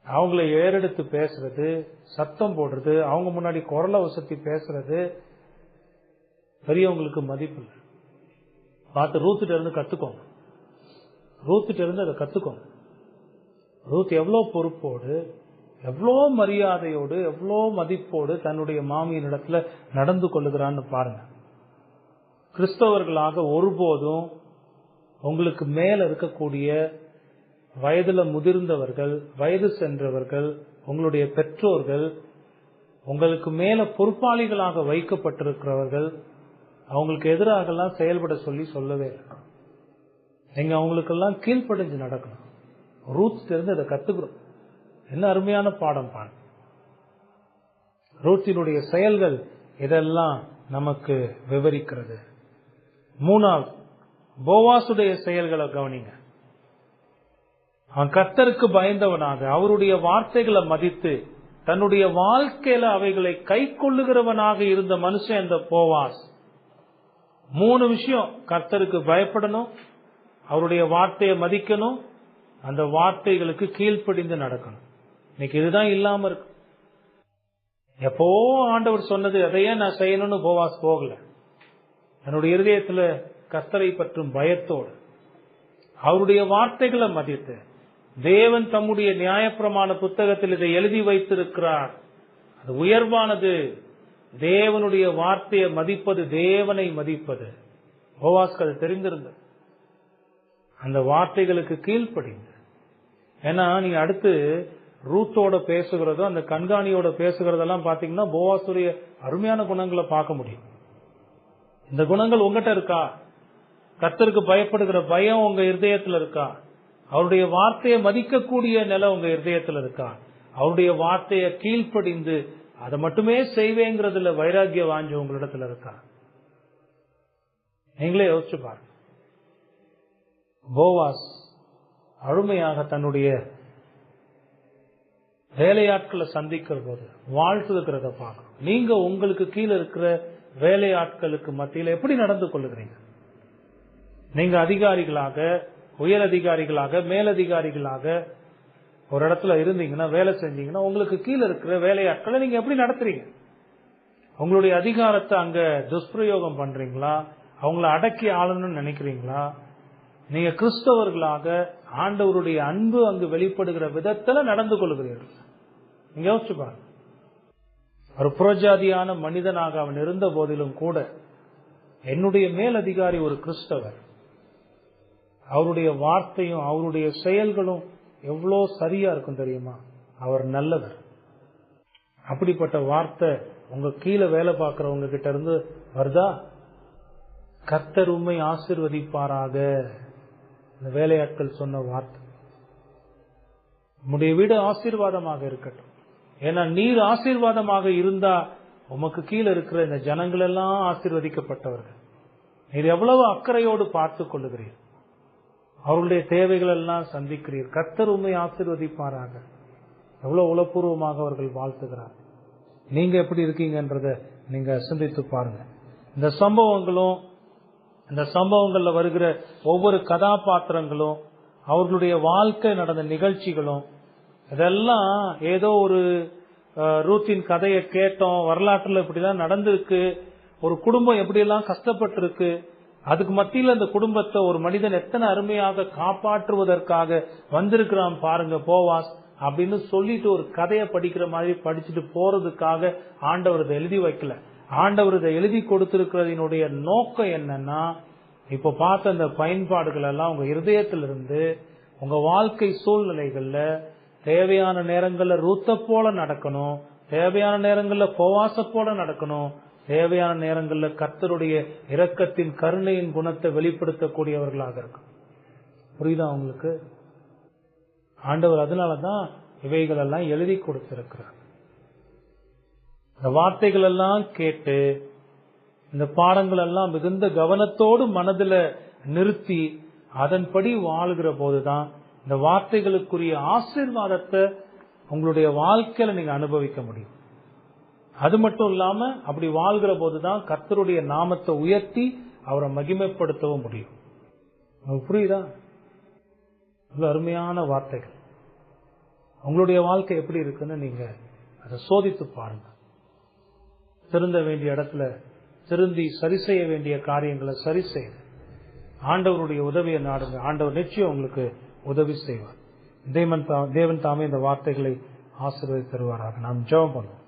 அவங்கள ஏறெடுத்து பேசுறது, சத்தம் போடுறது, அவங்க முன்னாடி குரலை வசதி பேசுறது, பெரியவங்களுக்கு மதிப்பு இல்லை. பார்த்து ரூத்துட்ட இருந்து கத்துக்கோங்க. ரூத்துட்ட இருந்து அதை கத்துக்கோங்க. ரூத் எவ்வளவு பொறுப்போடு, எவ்வளோ மரியாதையோடு, எவ்வளோ மதிப்போடு தன்னுடைய மாமியின் இடத்துல நடந்து கொள்ளுகிறான்னு பாருங்க. கிறிஸ்தவர்களாக ஒருபோதும் உங்களுக்கு மேல இருக்கக்கூடிய வயதுல முதிர்ந்தவர்கள், வயது சென்றவர்கள், உங்களுடைய பெற்றோர்கள், உங்களுக்கு மேல பொறுப்பாளிகளாக வைக்கப்பட்டிருக்கிறவர்கள் அவங்களுக்கு எதிராக எல்லாம் செயல்பட சொல்லவே இல்லை. நீங்க அவங்களுக்கெல்லாம் கீழ்ப்படிஞ்சு நடக்கணும். ரூத் தெரிந்து அதை கத்துக்கிறோம். என்ன அருமையான பாடம் பாருங்க. ரூத்தினுடைய செயல்கள் இதெல்லாம் நமக்கு விவரிக்கிறது. மூணாவது, போவாசுடைய செயல்களை கவனிங்க. அவன் கர்த்தருக்கு பயந்தவனாக அவருடைய வார்த்தைகளை மதித்து தன்னுடைய வாழ்க்கையில அவைகளை கை கொள்ளுகிறவனாக இருந்த மனுஷன் இந்த போவாஸ். 3 விஷயம்: கர்த்தருக்கு பயப்படணும், அவருடைய வார்த்தையை மதிக்கணும், அந்த வார்த்தைகளுக்கு கீழ்ப்படிந்து நடக்கணும். இன்னைக்கு இதுதான் இல்லாம இருக்கு. எப்போ ஆண்டவர் சொன்னது அதையே நான் செய்யணும்னு போவாஸ் போகல. என்னுடைய இருதயத்துல கர்த்தரை பற்றும் பயத்தோடு அவருடைய வார்த்தைகளை மதித்து, தேவன் தம்முடைய நியாயப்பிரமாண புத்தகத்தில் இதை எழுதி வைத்திருக்கிறார், அது உயர்வானது, தேவனுடைய வார்த்தையை மதிப்பது தேவனை மதிப்பது. போவாஸ்க்கு அது தெரிந்திருந்தது. அந்த வார்த்தைகளுக்கு கீழ்ப்படிந்து. ஏன்னா நீங்க அடுத்து ரூத்தோட பேசுகிறதோ அந்த கண்காணியோட பேசுகிறதெல்லாம் பாத்தீங்கன்னா போவாசுடைய அருமையான குணங்களை பார்க்க முடியும். இந்த குணங்கள் உங்ககிட்ட இருக்கா? கர்த்தருக்கு பயப்படுகிற பயம் உங்க இருதயத்துல இருக்கா? அவருடைய வார்த்தையை மதிக்கக்கூடிய நிலை உங்க இருதயத்துல இருக்கா? அவருடைய வார்த்தையை கீழ்ப்படிந்து அதை மட்டுமே செய்வேங்கிறதுல வைராகிய வாஞ்சி உங்களிடத்துல இருக்கா? நீங்களே யோசிச்சு பாருங்க. போவாஸ் அருமையாக தன்னுடைய வேலையாட்களை சந்திக்கிற போது வாழ்த்துகிறத பார்க்கணும். நீங்க உங்களுக்கு கீழே இருக்கிற வேலையாட்களுக்கு மத்தியில் எப்படி நடந்து கொள்ளுகிறீங்க? நீங்க அதிகாரிகளாக, உயர் அதிகாரிகளாக, மேலதிகாரிகளாக ஒரு இடத்துல இருந்தீங்கன்னா, வேலை செஞ்சீங்கன்னா, உங்களுக்கு கீழே இருக்கிற வேலையாட்களை நீங்க எப்படி நடத்துறீங்க? உங்களுடைய அதிகாரத்தை அங்க துஷ்பிரயோகம் பண்றீங்களா? அவங்கள அடக்கி ஆளணும்னு நினைக்கிறீங்களா? நீங்க கிறிஸ்தவர்களாக ஆண்டவருடைய அன்பு அங்கு வெளிப்படுகிற விதத்துல நடந்து கொள்கிறீர்கள். நீங்க யோசிச்சு பாருங்க. ஒரு புறஜாதியான மனிதனாக அவன் இருந்த போதிலும் கூட என்னுடைய மேலதிகாரி ஒரு கிறிஸ்தவர். அவருடைய வார்த்தையும் அவருடைய செயல்களும் எவ்வளோ சரியா இருக்கும் தெரியுமா? அவர் நல்லவர். அப்படிப்பட்ட வார்த்தை உங்க கீழே வேலை பார்க்கிறவங்க கிட்ட இருந்து வருதா? கர்த்தர் உம்மை ஆசீர்வதிப்பாராக. இந்த வேலையாட்கள் சொன்ன வார்த்தை. உம்முடைய வீடு ஆசீர்வாதமாக இருக்கட்டும். ஏன்னா நீர் ஆசீர்வாதமாக இருந்தா உமக்கு கீழே இருக்கிற இந்த ஜனங்கள் எல்லாம் ஆசீர்வதிக்கப்பட்டவர்கள். நீர் எவ்வளவு அக்கறையோடு பார்த்து கொள்ளுகிறீர், அவர்களுடைய தேவைகள் எல்லாம் சந்திக்கிறீர். கர்த்தர் உம்மை ஆசீர்வதிப்பாராக. எவ்வளவு உளப்பூர்வமாக அவர்கள் வாழ்த்துகிறார். நீங்க எப்படி இருக்கீங்கன்றத நீங்க சிந்தித்து பாருங்க. இந்த சம்பவங்கள்ல வருகிற ஒவ்வொரு கதாபாத்திரங்களும், அவர்களுடைய வாழ்க்கை நடந்த நிகழ்ச்சிகளும், இதெல்லாம் ஏதோ ஒரு ரூத்தின் கதையை கேட்டோம், வரலாற்றுல இப்படிலாம் நடந்திருக்கு, ஒரு குடும்பம் எப்படி எல்லாம் கஷ்டப்பட்டு இருக்கு, அதுக்கு மத்தியில் அந்த குடும்பத்தை ஒரு மனிதன் எத்தனை அருமையாக காப்பாற்றுவதற்காக வந்திருக்கிறான் பாருங்க போவாஸ் அப்படின்னு சொல்லிட்டு ஒரு கதையை படிக்கிற மாதிரி படிச்சுட்டு போறதுக்காக ஆண்டவர் இதை எழுதி வைக்கல. ஆண்டவர் இதை எழுதி கொடுத்திருக்கிறதினுடைய நோக்கம் என்னன்னா, இப்ப பார்த்த அந்த பயன்பாடுகள் எல்லாம் உங்க இருதயத்திலிருந்து உங்க வாழ்க்கை சூழ்நிலைகள்ல தேவையான நேரங்கள்ல ரூத்த போல நடக்கணும், தேவையான நேரங்கள்ல போவாச போல நடக்கணும், தேவையான நேரங்கள்ல கர்த்தருடைய இரக்கத்தின் கருணையின் குணத்தை வெளிப்படுத்தக்கூடியவர்களாக இருக்கும். புரியுதா உங்களுக்கு? ஆண்டவர் அதனாலதான் இவைகள் எல்லாம் எழுதி கொடுத்திருக்கிறார். இந்த வார்த்தைகள் எல்லாம் கேட்டு இந்த பாடங்கள் எல்லாம் மிகுந்த கவனத்தோடு மனதில் நிறுத்தி அதன்படி வாழ்கிற போதுதான் இந்த வார்த்தைகளுக்குரிய ஆசீர்வாதத்தை உங்களுடைய வாழ்க்கையில நீங்க அனுபவிக்க முடியும். அது மட்டும் இல்லாம அப்படி வாழ்கிற போதுதான் கர்த்தருடைய நாமத்தை உயர்த்தி அவரை மகிமைப்படுத்தவும் முடியும். உங்களுக்கு புரியுதா? அருமையான வார்த்தைகள். உங்களுடைய வாழ்க்கை எப்படி இருக்குன்னு நீங்க அதை சோதித்து பாருங்க. திருந்த வேண்டிய இடத்துல திருந்தி சரி செய்ய வேண்டிய காரியங்களை சரி செய்து ஆண்டவருடைய உதவியை நாடுங்க. ஆண்டவர் நிச்சயம் உங்களுக்கு உதவி செய்வார். தேவன் தாமே இந்த வார்த்தைகளை ஆசீர்வதித்து தருவாராக. நாம் ஜெபம் பண்ணுவோம்.